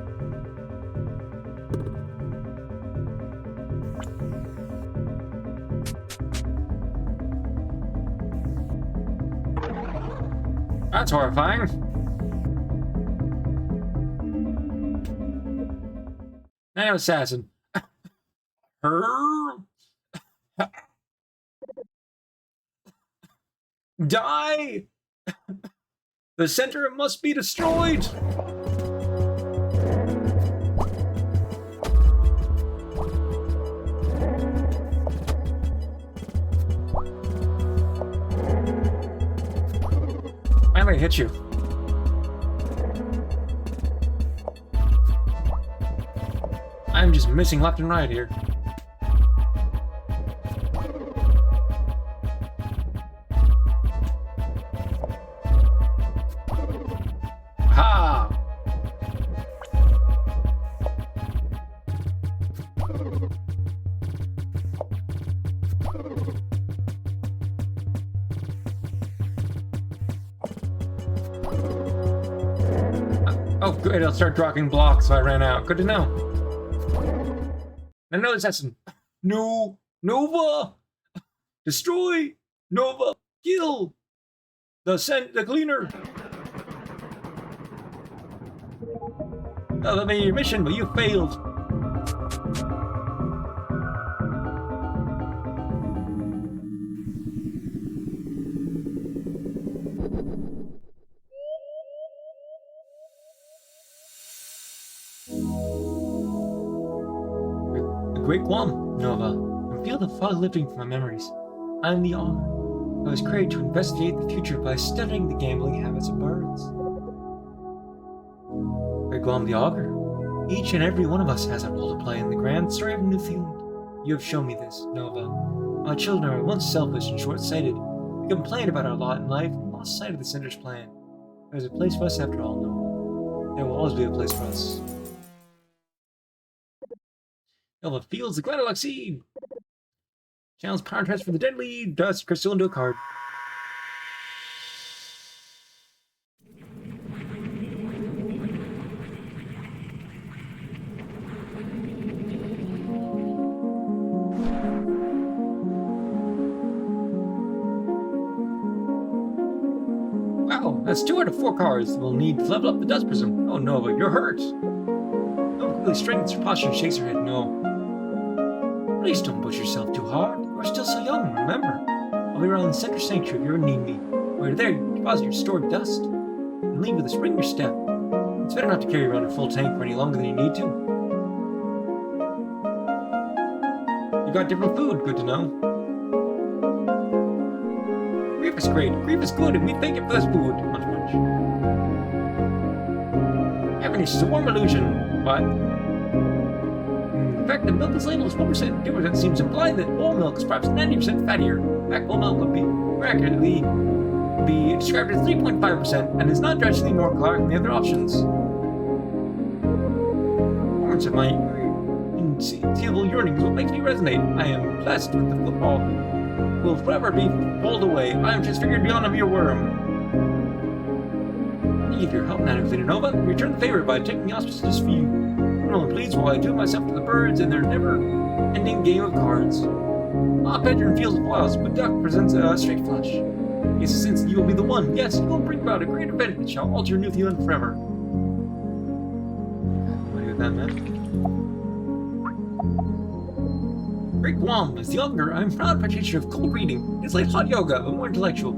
That's horrifying. Nano assassin. Her. Die! The center must be destroyed! Finally hit you. I'm just missing left and right here. Ha! Oh, good. It'll start dropping blocks if I ran out. Good to know. Another assassin. No. Nova! Destroy! Nova! Kill! The cleaner! Oh, that may be your mission, but you failed. The Great Guam, Nova. And feel the fog lifting from my memories. I am the Augur. I was created to investigate the future by studying the gambling habits of birds. Great Guam the Augur. Each and every one of us has a role to play in the grand story of New Zealand. You have shown me this, Nova. My children are once selfish and short-sighted. We complained about our lot in life and lost sight of the Center's plan. There's a place for us after all, Nova. There will always be a place for us. Nova fields the Gladilock Seed! Channels power transfer the deadly dust crystal into a card. Wow, that's 2 out of 4 cards. We'll need to level up the dust prism. Oh, Nova, you're hurt. Nova quickly strengthens her posture and shakes her head. No. Please don't push yourself too hard. You're still so young, remember? I'll be around the Center Sanctuary if you ever need me. While you're there, you deposit your stored dust and leave with a spring in your step. It's better not to carry around a full tank for any longer than you need to. You got different food, good to know. Grief is great, grief is good, and we thank you for this food. Munch, munch. Having a swarm illusion, but in fact, the milk is labeled as 1% 2% seems to imply that whole milk is perhaps 90% fattier. In fact, whole milk would be more accurately be described as 3.5% and is not drastically more caloric than the other options. Performance of my inconceivable yearning is what makes me resonate. I am blessed with the football. Will forever be pulled away. I am transfigured beyond a mere worm. Thank you for your help, Anodyne Nova. Return the favor by taking the auspices for you. Only please while I do myself to the birds and their never-ending game of cards. Ah, Pedron feels applause, but Duck presents a straight flush. Yes, since you will be the one, yes, you will bring about a great event that shall alter New Zealand forever. What do you with that, man? Great Guam, as the Augur, I am proud practitioner of cold reading. It's like hot yoga, but more intellectual.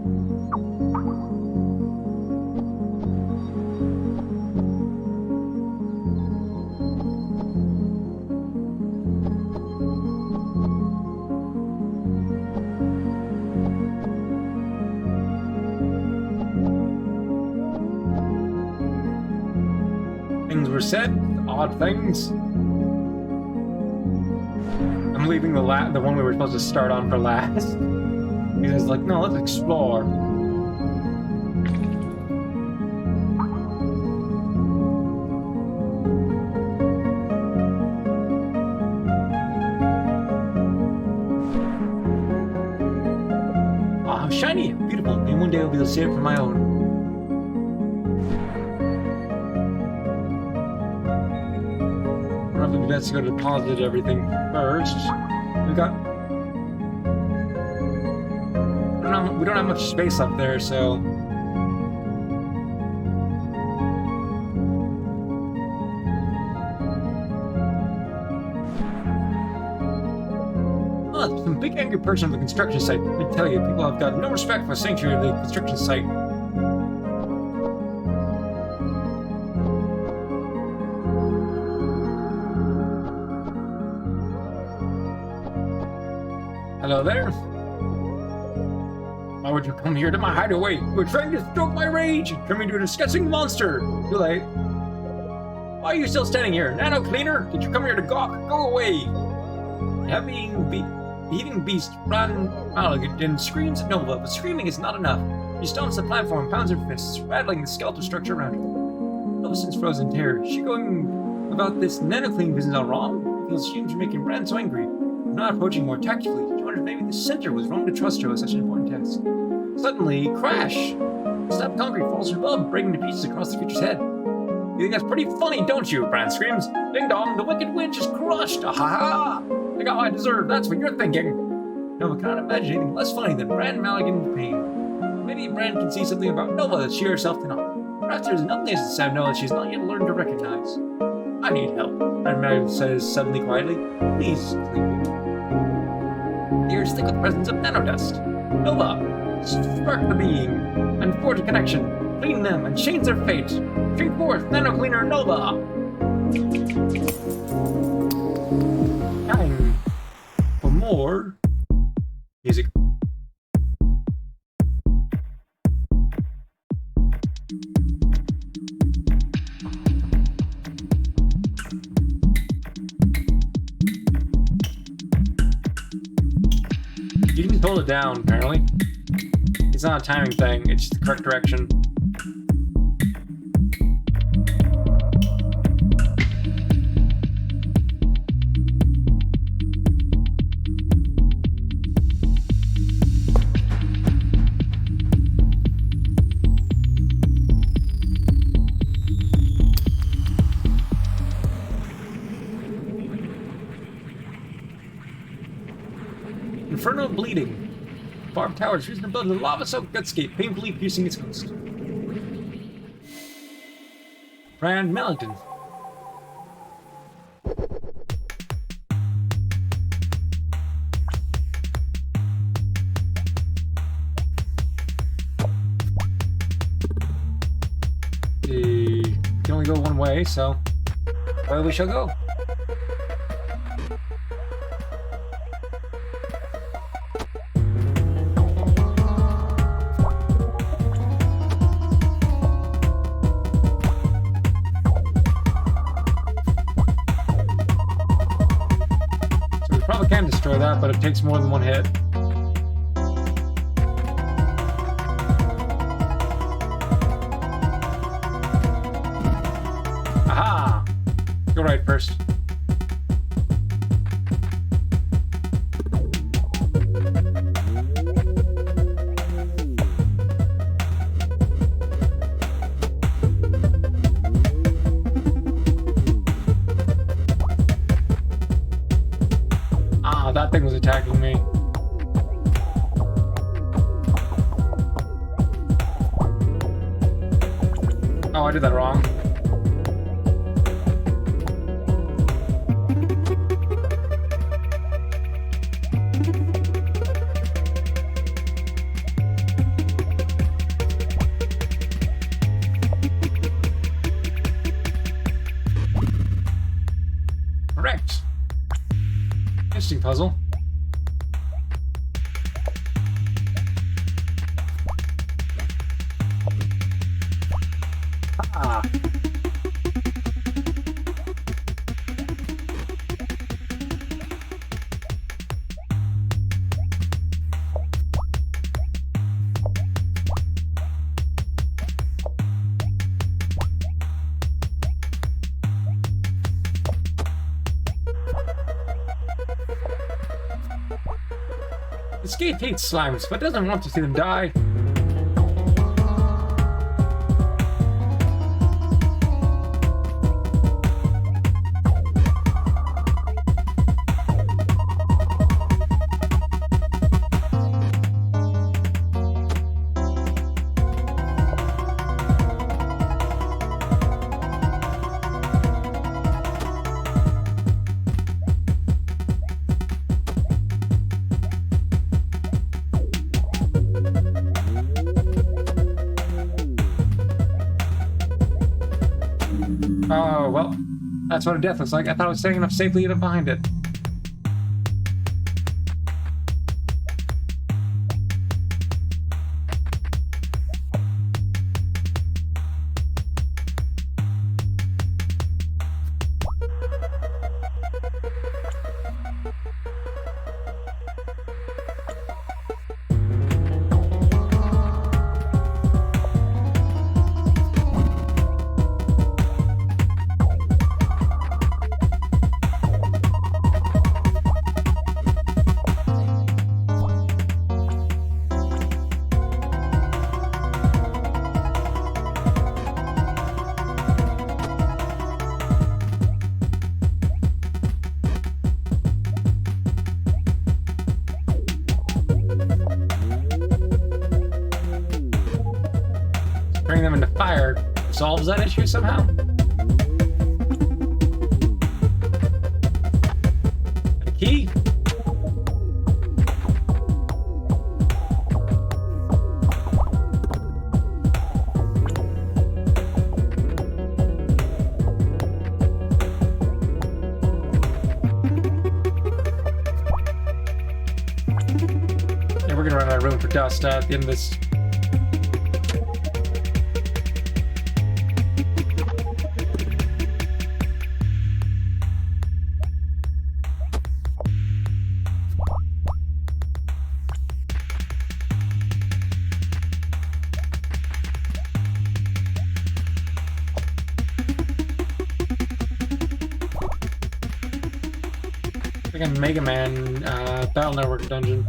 Things were said, odd things. I'm leaving the one we were supposed to start on for last. Because like, no, let's explore. Oh, how shiny, beautiful. Maybe one day I'll be able to see it for my own. Probably best to go to deposit everything first. We don't have much space up there, so oh, some big angry person on the construction site. Let me tell you, people have got no respect for the sanctuary of the construction site. Hello there. Why would you come here to my hideaway? You were trying to stroke my rage and turn me into a disgusting monster. Too late. Why are you still standing here? Nano Cleaner? Did you come here to gawk? Go away! Heaving beast ran Malagant and screams at Nova, but screaming is not enough. She stomps the platform, pounds her fists, rattling the skeletal structure around her. Nova sends frozen terror. Is she going about this nanoclean business all wrong? It feels huge making Brand so angry. I'm not approaching more tactfully. She wondered maybe the center was wrong to trust her with such an important task. Suddenly, crash! Slab concrete falls from above, breaking to pieces across the creature's head. You think that's pretty funny, don't you? Brand screams. Ding dong, the wicked witch is crushed! Ah ha ha! I got what I deserve, that's what you're thinking. Nova cannot imagine anything less funny than Brand Maligan in pain. Maybe Brand can see something about Nova that she herself cannot. Perhaps there's nothing inside Nova that she's not yet learned to recognize. I need help, Brand Maligan says suddenly quietly. Please, sleepy. Ears thick with the presence of nanodust. Nova, spark the being and forge a connection. Clean them and change their fate. Stream forth, Nano Cleaner Nova! Time for more music. You can hold it down, apparently. It's not a timing thing, it's just the correct direction. Infernal bleeding. Barbed towers risen above the lava-soaked gutscape, painfully piercing its host. Brand Maligan. You can only go one way, so where we shall go. Can destroy that, but it takes more than one hit. Aha! Go right first. That thing was attacking me. Oh, I did that wrong. Correct. Interesting puzzle. Ah. This gate hates slimes, but doesn't want to see them die. that's what a death looks like. I thought I was staying enough safely to behind it. Bring them into fire solves that issue somehow? A key? Yeah, we're gonna run out of room for dust at the end of this. Like a Mega Man Battle Network dungeon.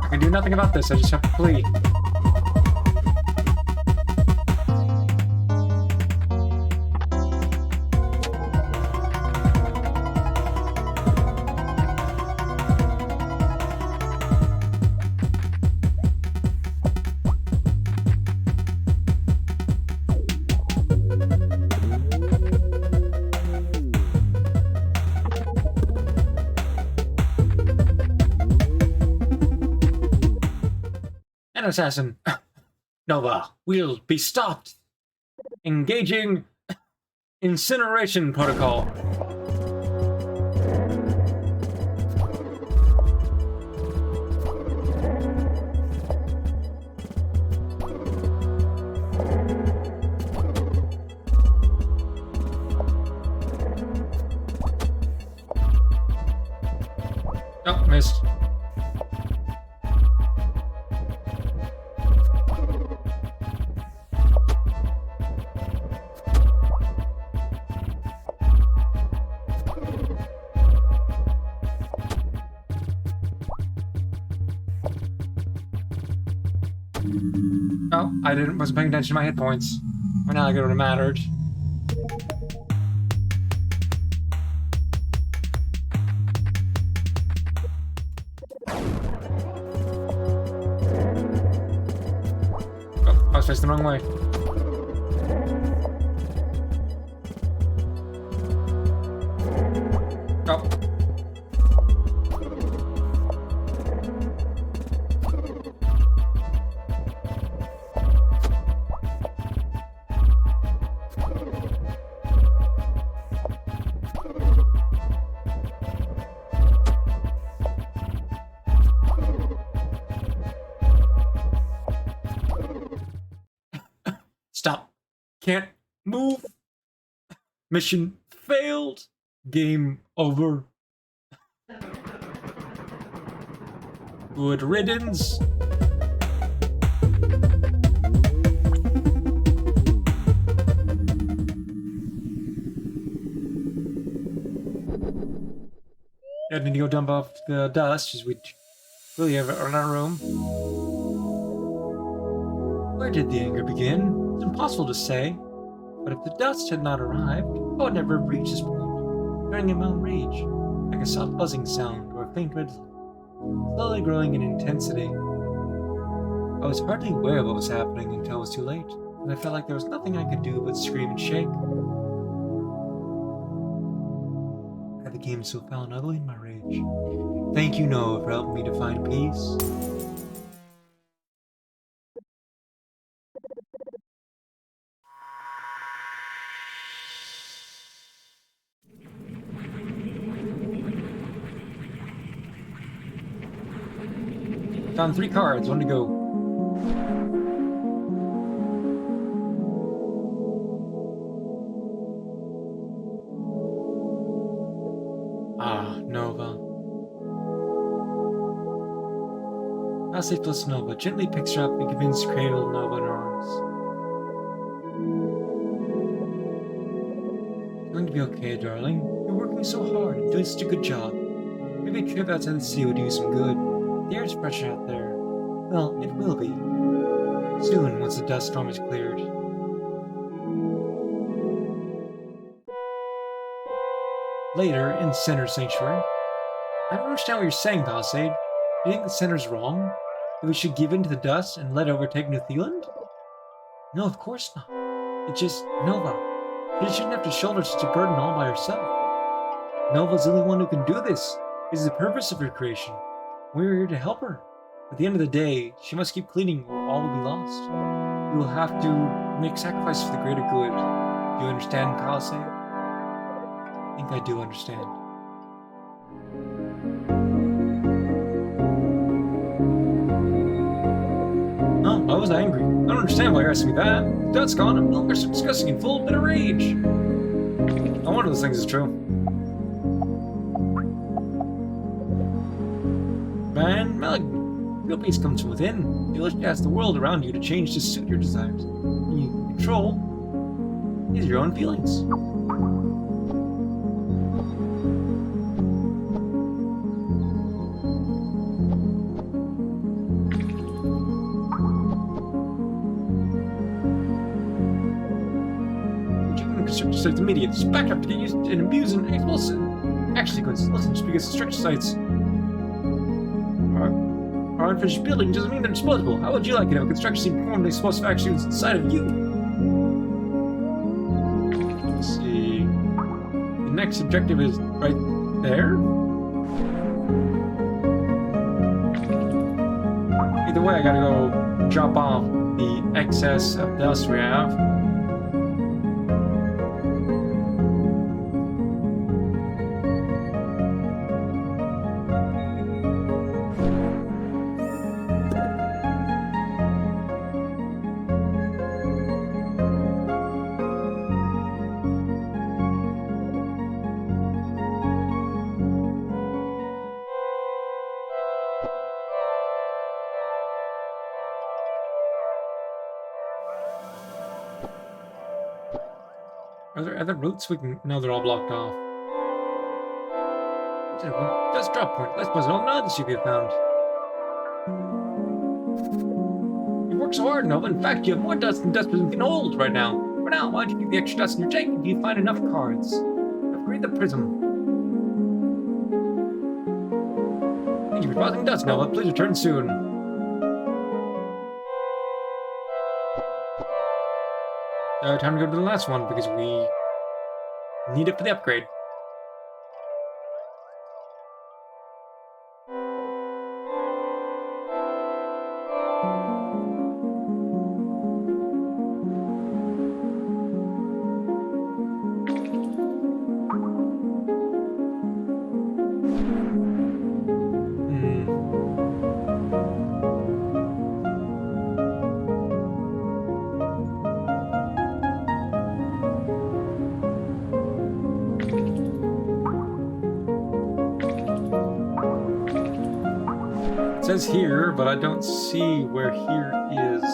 I can do nothing about this, I just have to flee. An assassin. Nova will be stopped. Engaging incineration protocol. Oh, missed. Oh, wasn't paying attention to my hit points. Well, now I get what it mattered. Oh, I was facing the wrong way. Oh. Stop. Can't move. Mission failed. Game over. Good riddance. I need to go dump off the dust, as we really have run out of room. Where did the anger begin? It's impossible to say. But if the dust had not arrived, I would never have reached this point. Turning in my own rage, like a soft buzzing sound or a faint red slowly growing in intensity. I was hardly aware of what was happening until it was too late, and I felt like there was nothing I could do but scream and shake. I became so foul and ugly in my rage. Thank you, Noah, for helping me to find peace. Found 3 cards, 1 to go. Ah, Nova. Elsie plus Nova gently picks her up and begins to cradle Nova in her arms. It's going to be okay, darling. You're working so hard and doing such a good job. Maybe a trip outside the city would do you some good. The air's fresher out there. Well, it will be. Soon, once the dust storm is cleared. Later, in the Center Sanctuary. I don't understand what you're saying, Palisade. Do you think the Center's wrong? That we should give in to the dust and let it overtake New Zealand? No, of course not. It's just Nova. She shouldn't have to shoulder such a burden all by herself. Nova's the only one who can do this. This is the purpose of her creation. We're here to help her. At the end of the day, she must keep cleaning or all will be lost. We will have to make sacrifices for the greater good. Do you understand, Palisade? I think I do understand. Oh, I was angry. I don't understand why you're asking me that. The dust's gone. I'm no longer so disgusting and full of bitter rage. No one of those things is true. Man, Malignant. Real peace comes from within. You wish to ask the world around you to change to suit your desires. And you control is your own feelings. Structure sites immediate. Just back up to get used and abuse and explosive action sequence. Listen, just because structure sites are unfinished buildings doesn't mean they're disposable. How would you like it if a construction scene performed explosive actions inside of you? Let's see. The next objective is right there. Either way, I gotta go drop off the excess of dust we have. Are there other routes we can... No, they're all blocked off. Just drop point. Let's suppose all nothing should be found. You work so hard, Nova. In fact, you have more dust than dust can hold right now. For now, why don't you keep the extra dust in your tank if you find enough cards? Upgrade the prism. Thank you for depositing dust, Nova. Please return soon. Time to go to the last one because we need it for the upgrade. It says here, but I don't see where here is.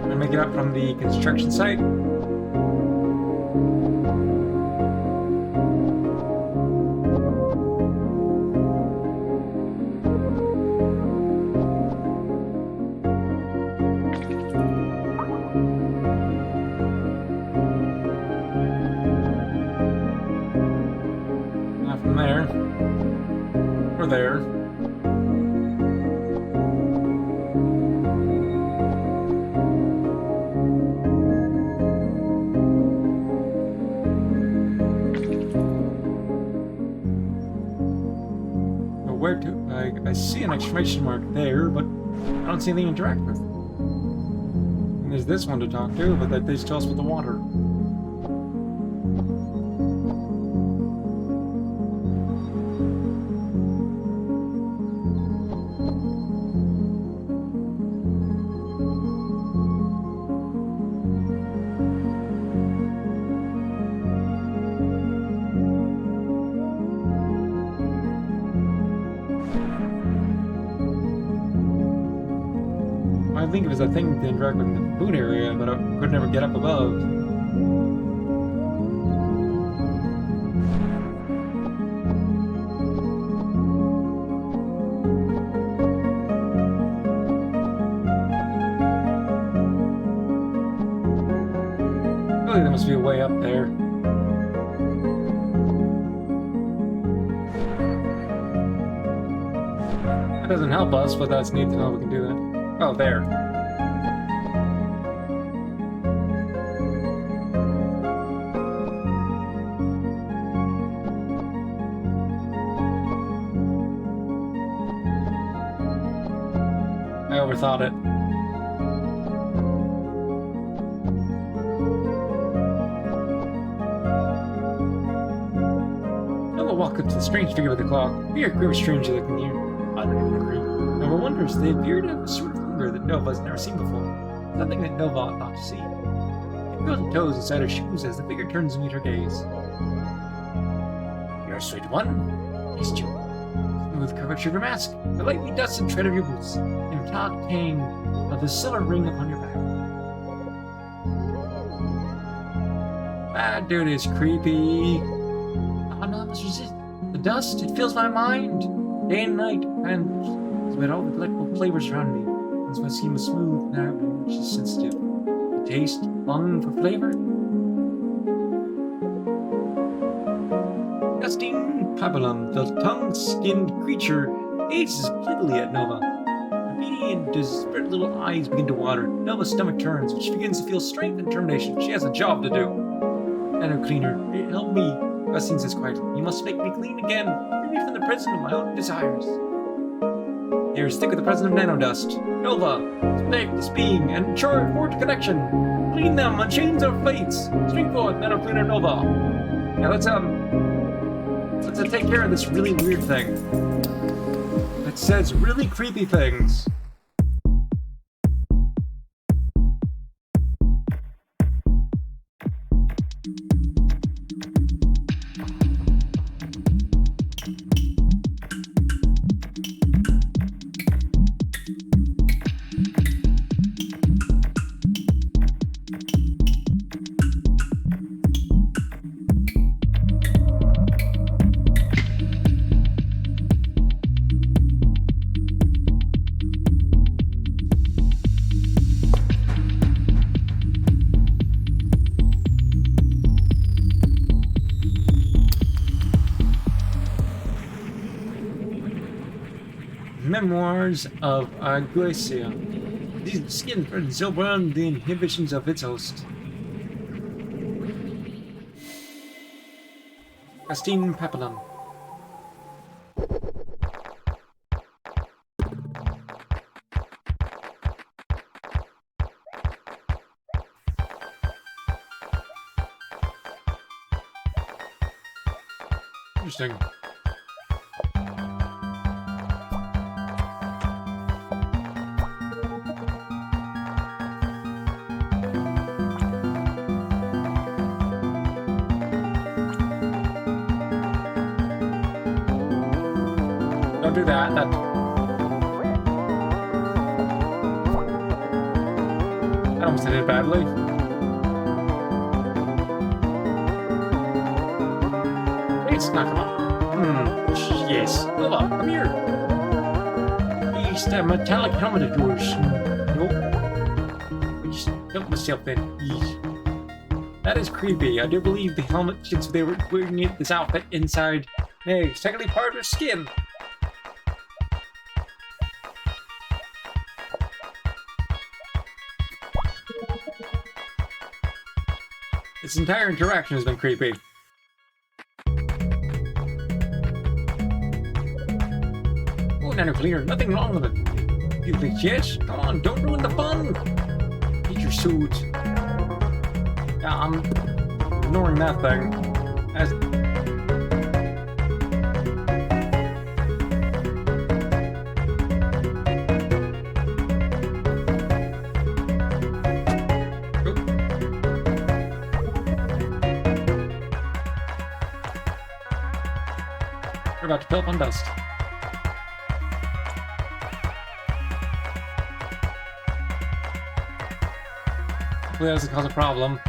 I'm gonna make it up from the construction site. there. Where to? I see an exclamation mark there, but I don't see anything to interact with. And there's this one to talk to, but that they tell us with the water. I think it was a thing to interact with the food area, but I could never get up above. Really, there must be a way up there. That doesn't help us, but that's neat to know we can do that. Oh, there. I overthought it. Nova walked up to the strange figure with the clock. We are very strangely looking here. I don't even agree. Nova wonders, they appear to have a sort of hunger that Nova has never seen before. Nothing that Nova ought not to see. She feels her toes inside her shoes as the figure turns to meet her gaze. You're a sweet one. Kissed you. Smooth curvature of your mask, the lightly dusted tread of your boots, and metallic tang of the silver ring upon your back. That dude is creepy. Oh no, Mr. Zit. The dust, it fills my mind. Day and night, and it's about all the delectable flavors around me. Once my skin was smooth, now she's sensitive. The taste, longing for flavor. Disgusting Papillon, the tongue-skinned creature, gazes pleadingly at Nova. Her beady and desperate little eyes begin to water. Nova's stomach turns, and she begins to feel strength and determination. She has a job to do. Nano Cleaner, help me. Gustine says quietly, you must make me clean again. Free me from the prison of my own desires. Here, stick with the president of Nanodust. Nova, select this being and forge connection. Clean them on chains or plates. String forth, Nano Cleaner Nova. Now let's take care of this really weird thing. It says really creepy things. Memoirs of Arguesia. These skin burns so brown the inhibitions of its host. Gustine Papillon. Interesting. Don't do that. That almost did it badly. It's not come up. Yes. Nova, come here. Please, that metallic helmet of yours. Nope. Just dump myself in. That is creepy. I do believe the helmet, since they were wearing this outfit inside, it's technically part of their skin. Its entire interaction has been creepy. Oh, Nano Cleaner, nothing wrong with it. You think yes? Come on, don't ruin the fun. Eat your suit. Yeah, I'm ignoring that thing. As we're about to fill up on dust. Hopefully that doesn't cause a problem.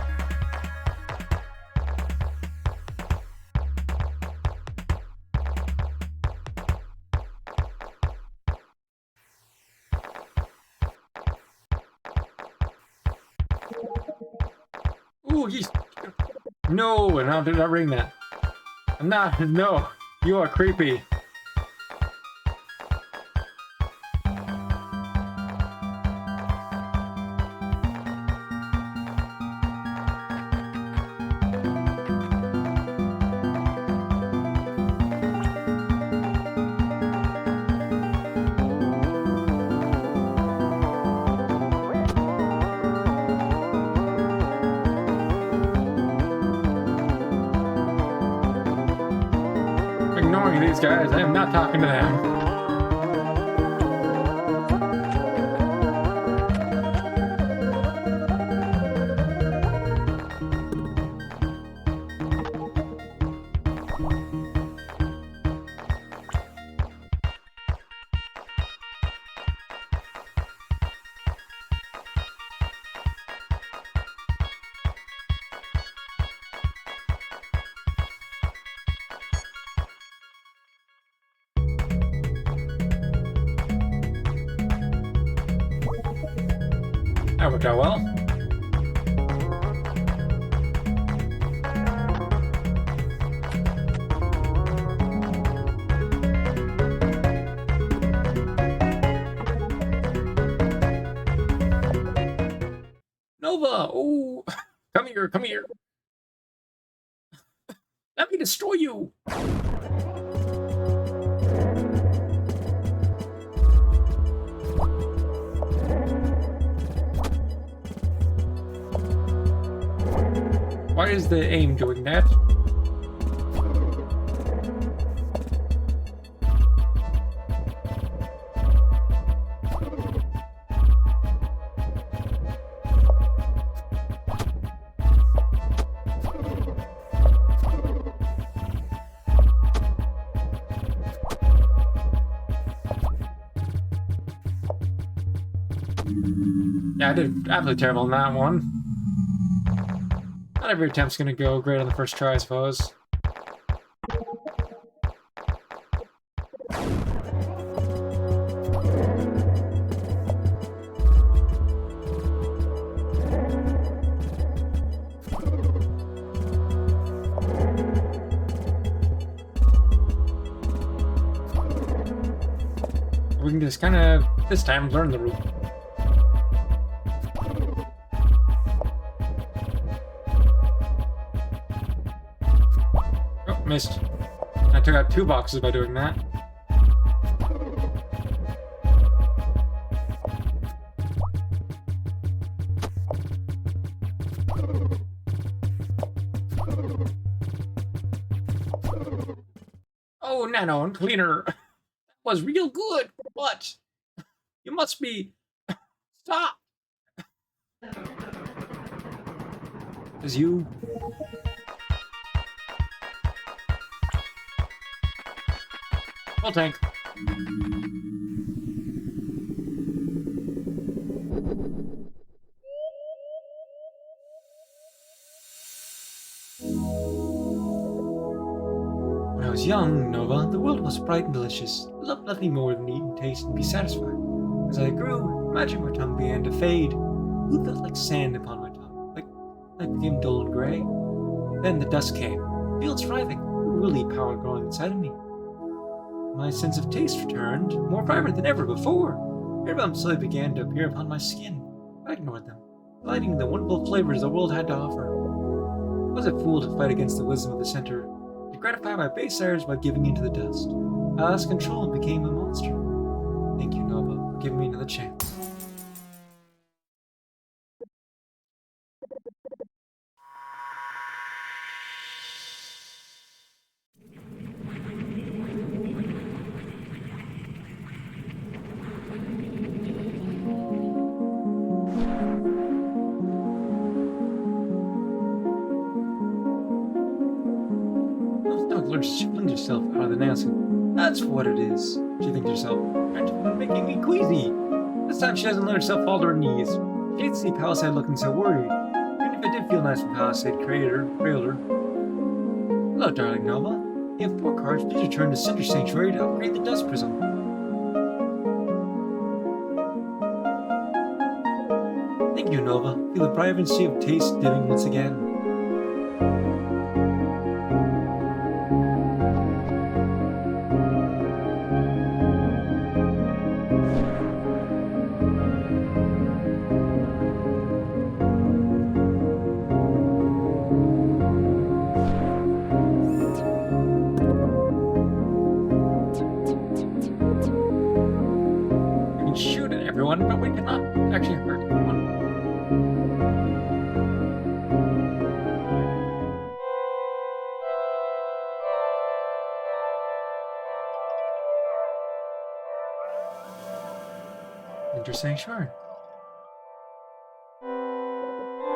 Ooh, he's... No, and how did I ring that? I'm not... No, you are creepy. Ignoring these guys, I am not talking to them. That worked out well. Nova! Oh! Come here, come here! Let me destroy you! Why is the aim doing that? Yeah, I did absolutely terrible on that one. Not every attempt's gonna go great on the first try, I suppose. We can just kind of, this time, learn the route. Oh, missed. I took out 2 boxes by doing that. Oh, Nano and Cleaner. That was real good, but you must be... Stop! As you... Full tank. When I was young, Nova, the world was bright and delicious. I loved nothing more than eat and taste and be satisfied. As I grew, imagine my tongue began to fade. Food felt like sand upon my tongue, like became dull and gray. Then the dust came. Fields thriving, really power growing inside of me. My sense of taste returned, more vibrant than ever before. Air bumps slowly began to appear upon my skin. I ignored them, delighting in the wonderful flavors the world had to offer. Was a fool to fight against the wisdom of the center, to gratify my base desires by giving in to the dust. I lost control and became a monster. Thank you, Nova, for giving me another chance. She flings herself out of the Nansen. That's what it is, she thinks to herself. Making me queasy. This time she doesn't let herself fall to her knees. She hates to see Palisade looking so worried. Even if it did feel nice when Palisade cradled her. Hello, darling Nova. You have 4 cards. Please return to Cinder Sanctuary to upgrade the Dust Prism. Thank you, Nova. Feel the vibrancy of taste dimming once again. Shoot at everyone, but we cannot actually hurt anyone. Interesting, sure.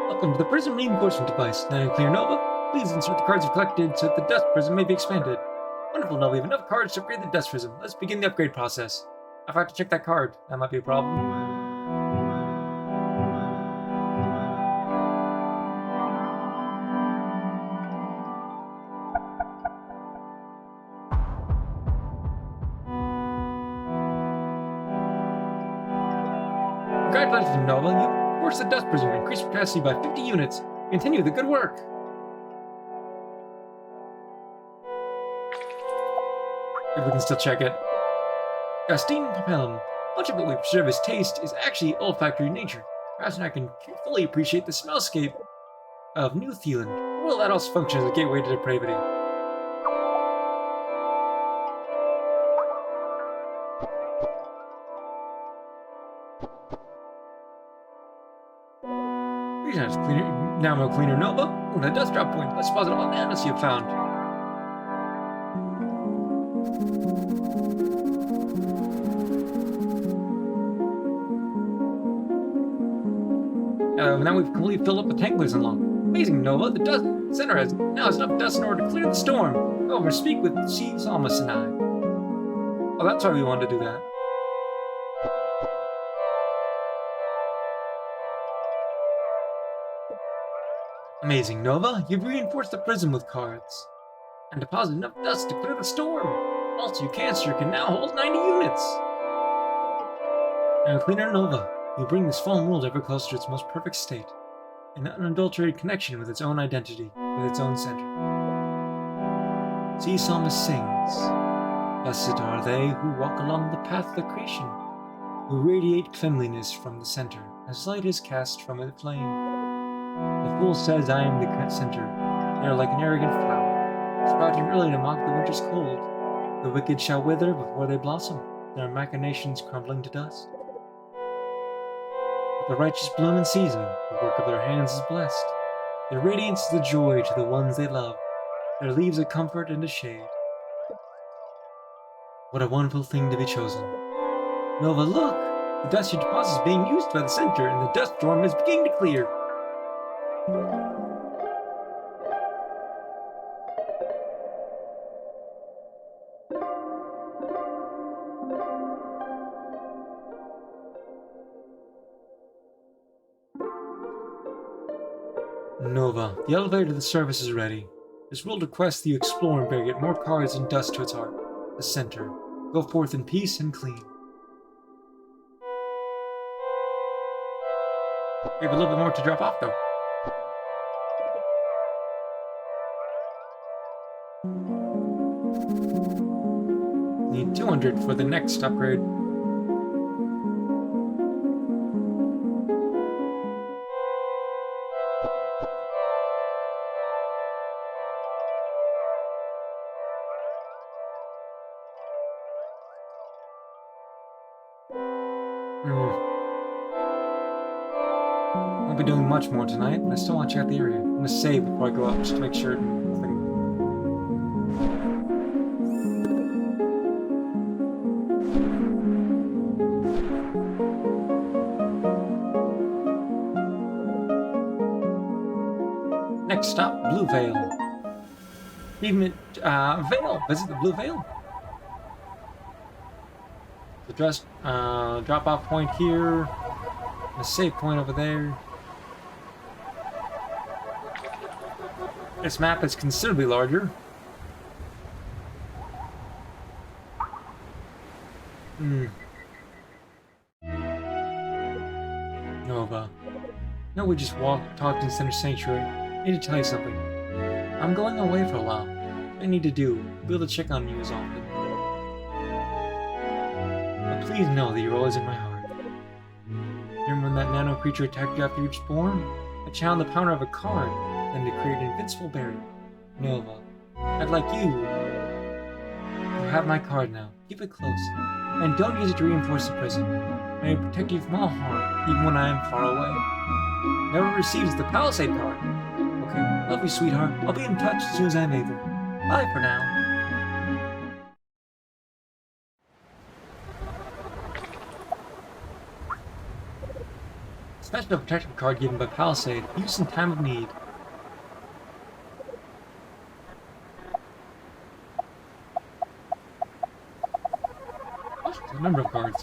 Welcome to the Prism Reinforcement Device. Now you clear Nova. Please insert the cards you've collected so that the Dust Prism may be expanded. Wonderful, Nova. We have enough cards to upgrade the Dust Prism. Let's begin the upgrade process. I forgot to check that card. That might be a problem. Congratulations, Nova. You forced the Dust Prism to increase capacity by 50 units. Continue the good work. If we can still check it. Gastine Papillon. Much of what we preserve as taste is actually olfactory in nature. Perhaps I can fully appreciate the smellscape of New Theland. Well, that also functions as a gateway to depravity. Now I'm a cleaner Nova. Ooh, a dust drop point. Let's deposit all the bananas you have found. Now we've completely filled up the tank with unlocked. Amazing, Nova. The dust center has enough dust in order to clear the storm. However, speak with Sea Salmus and I. Oh, that's why we wanted to do that. Amazing, Nova. You've reinforced the prism with cards. And deposited enough dust to clear the storm. Also, your canister can now hold 90 units. Now, Cleaner Nova, you bring this fallen world ever closer to its most perfect state. An unadulterated connection with its own identity, with its own center. Sea Psalmist sings, Blessed are they who walk along the path of creation, who radiate cleanliness from the center, as light is cast from a flame. The fool says, I am the center. They are like an arrogant flower, sprouting early to mock the winter's cold. The wicked shall wither before they blossom, their machinations crumbling to dust. But the righteous bloom in season, the work of their hands is blessed. Their radiance is the joy to the ones they love, their leaves a comfort and a shade. What a wonderful thing to be chosen. Nova, look! The dust you deposit is being used by the center, and the dust storm is beginning to clear. Nova, the elevator to the surface is ready. This world requests that you explore and get more cards and dust to its heart, the center. Go forth in peace and clean. We have a little bit more to drop off, though. Need 200 for the next upgrade. Won't be doing much more tonight, but I still want to check out the area. I'm gonna save before I go up just to make sure nothing. Next stop, Blue Vale. Achievement, Vale. Visit the Blue Vale. The drop-off point here. A save point over there. This map is considerably larger. Nova. No, we just talked in Center Sanctuary. I need to tell you something. I'm going away for a while. What I need to do, be able to check on you as often. But please know that you're always in my heart. Remember when that nano creature attacked you after you were just born? I channeled the power of a card, then to create an invincible barrier. Nova, I'd like you. You have my card now. Keep it close. And don't use it to reinforce the prison. May it protect you from all harm, even when I am far away. Never receives the Palisade card. Okay, love you, sweetheart. I'll be in touch as soon as I'm able. Bye for now. Special protection card given by Palisade. Use in time of need. A number of cards.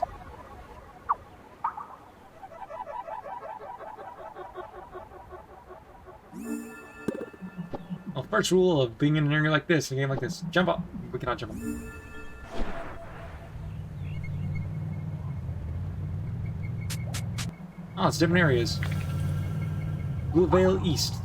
Well, first rule of being in an area like this, in a game like this, jump up. We cannot jump up. Oh, it's different areas. Blue Vale East.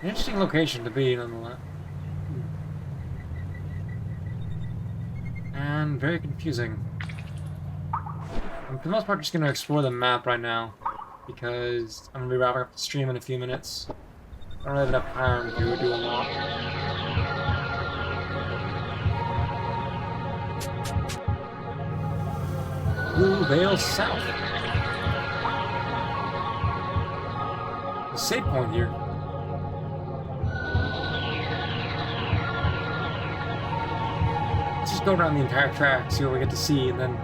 An interesting location to be, nonetheless. And very confusing. I'm for the most part just going to explore the map right now, because I'm going to be wrapping up the stream in a few minutes. I don't really have enough time to do a lot. Blue Vale South. The save point here. Let's just go around the entire track, see what we get to see, and then...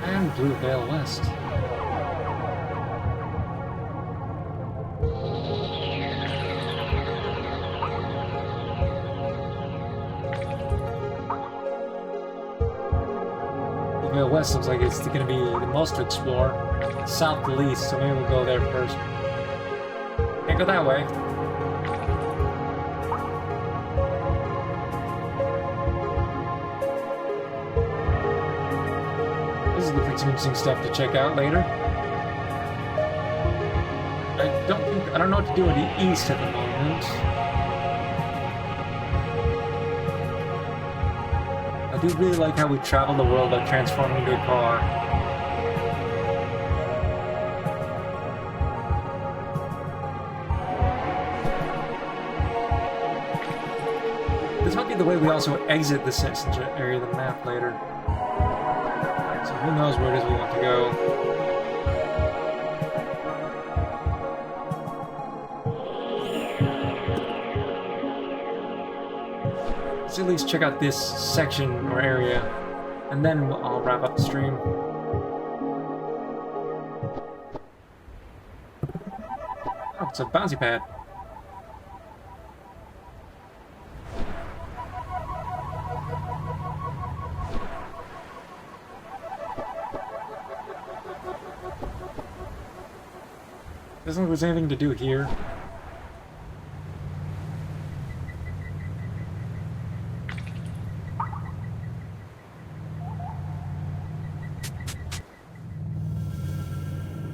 And Blue Vale West. Blue Vale West looks like it's going to be the most to explore. South the least, so maybe we'll go there first. Can't go that way. This looks like some interesting stuff to check out later. I don't know what to do in the east at the moment. I do really like how we travel the world by transforming into a car. This might be the way we also exit the center area of the map later. So who knows where it is we want to go. Let's at least check out this section or area, and then I'll wrap up the stream. Oh, it's a bouncy pad. Doesn't look like there's anything to do here.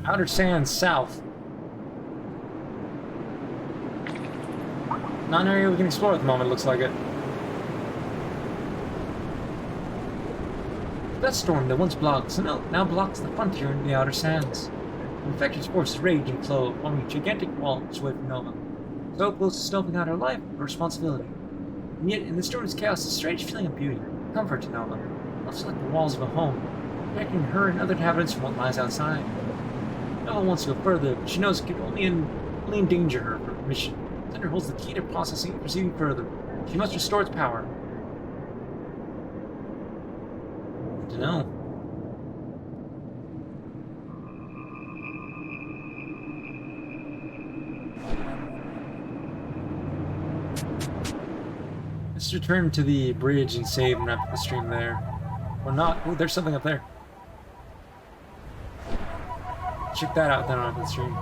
Outer Sands South. Not an area we can explore at the moment, looks like it. That storm that once blocked now blocks the frontier in the Outer Sands. The infected forces rage and flow, forming gigantic walls away from Nova. So close to snuffing out her life, her responsibility. And yet, in the storm's chaos, a strange feeling of beauty, comfort to Nova, much like the walls of a home, protecting her and other inhabitants from what lies outside. Nova wants to go further, but she knows it can only endanger her for her mission. Thunder holds the key to processing and proceeding further. She must restore its power. Good to know. Let's return to the bridge and save and wrap up the stream there. Or not. Oh, there's something up there. Check that out then on the stream.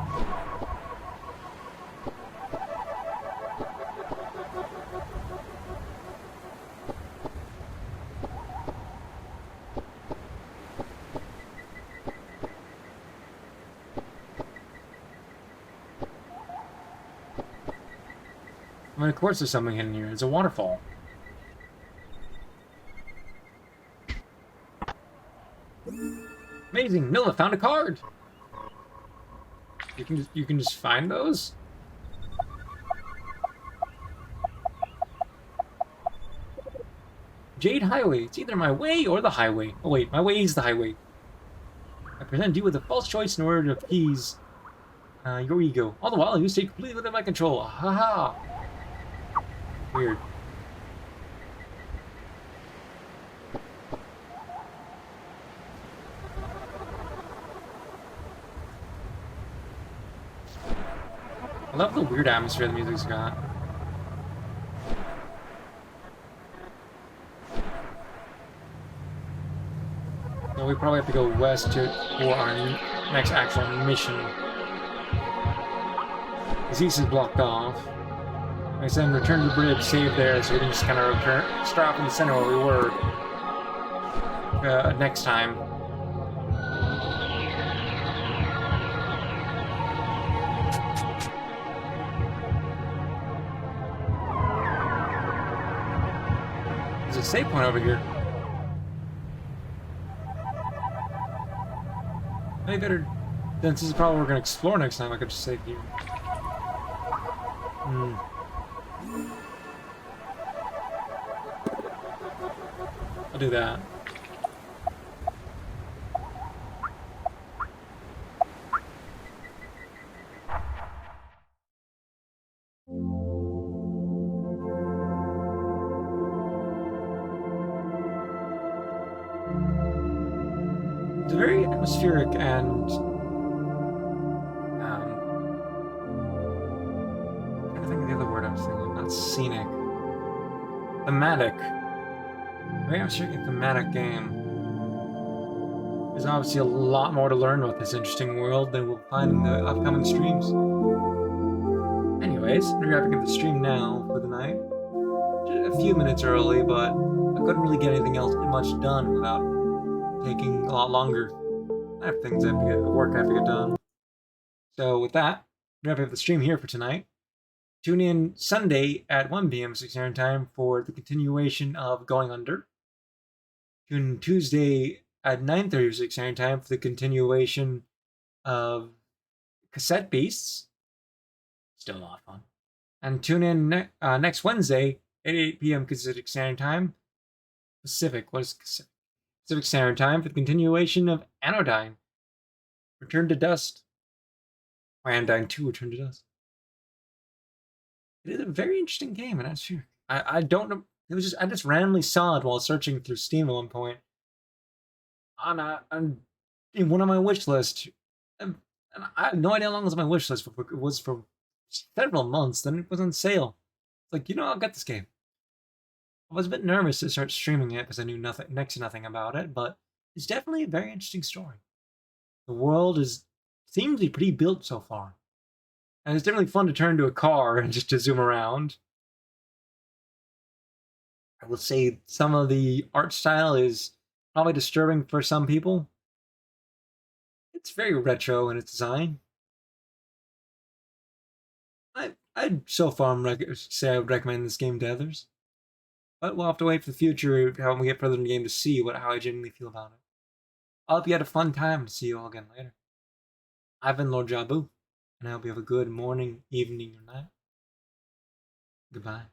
I mean, of course there's something hidden here. It's a waterfall. Amazing! Nilla found a card! You can just find those? Jade Highway. It's either my way or the highway. Oh wait, my way is the highway. I present you with a false choice in order to appease your ego. All the while, you stay completely within my control. Haha! Weird. I love the weird atmosphere the music's got. So we probably have to go west for our next actual mission. This east is blocked off. Like I said, return to the bridge, save there, so we can just kind of start off in the center where we were next time. There's a save point over here. Maybe better, since this is probably what we're going to explore next time, I could just save here. I'll do that. It's very atmospheric and I'm trying to think of the other word I was thinking. Not scenic. Thematic. Very atmospheric and thematic game. There's obviously a lot more to learn about this interesting world than we'll find in the upcoming streams. Anyways, I'm wrapping up the stream now for the night. Just a few minutes early, but I couldn't really get anything else much done without taking a lot longer. I have things I have to get, work I have to get done. So with that, I'm wrapping up the stream here for tonight. Tune in Sunday at 1 p.m. 6 Eastern Time for the continuation of Going Under. Tune in Tuesday at 9:30 6 Eastern Time for the continuation of Cassette Beasts. Still a lot of fun. And tune in next Wednesday at 8 p.m. Pacific Standard Time. Pacific, what is Pacific? Pacific Standard Time for the continuation of Anodyne. Return to Dust. Or Anodyne 2, Return to Dust. It is a very interesting game, and that's sure. I don't know. It was just I just randomly saw it while searching through Steam at one point. On in one of my wish lists. And I have no idea how long it was on my wish list, but it was for several months. Then it was on sale. It's like, I'll get this game. I was a bit nervous to start streaming it because I knew next to nothing about it, but it's definitely a very interesting story. The world seems to be pretty built so far. And it's definitely fun to turn into a car and just to zoom around. I will say some of the art style is probably disturbing for some people. It's very retro in its design. I'd so far say I would recommend this game to others. But we'll have to wait for the future, how we get further in the game, to see how I genuinely feel about it. I hope you had a fun time. See you all again later. I've been Lord Jabu, and I hope you have a good morning, evening, or night. Goodbye.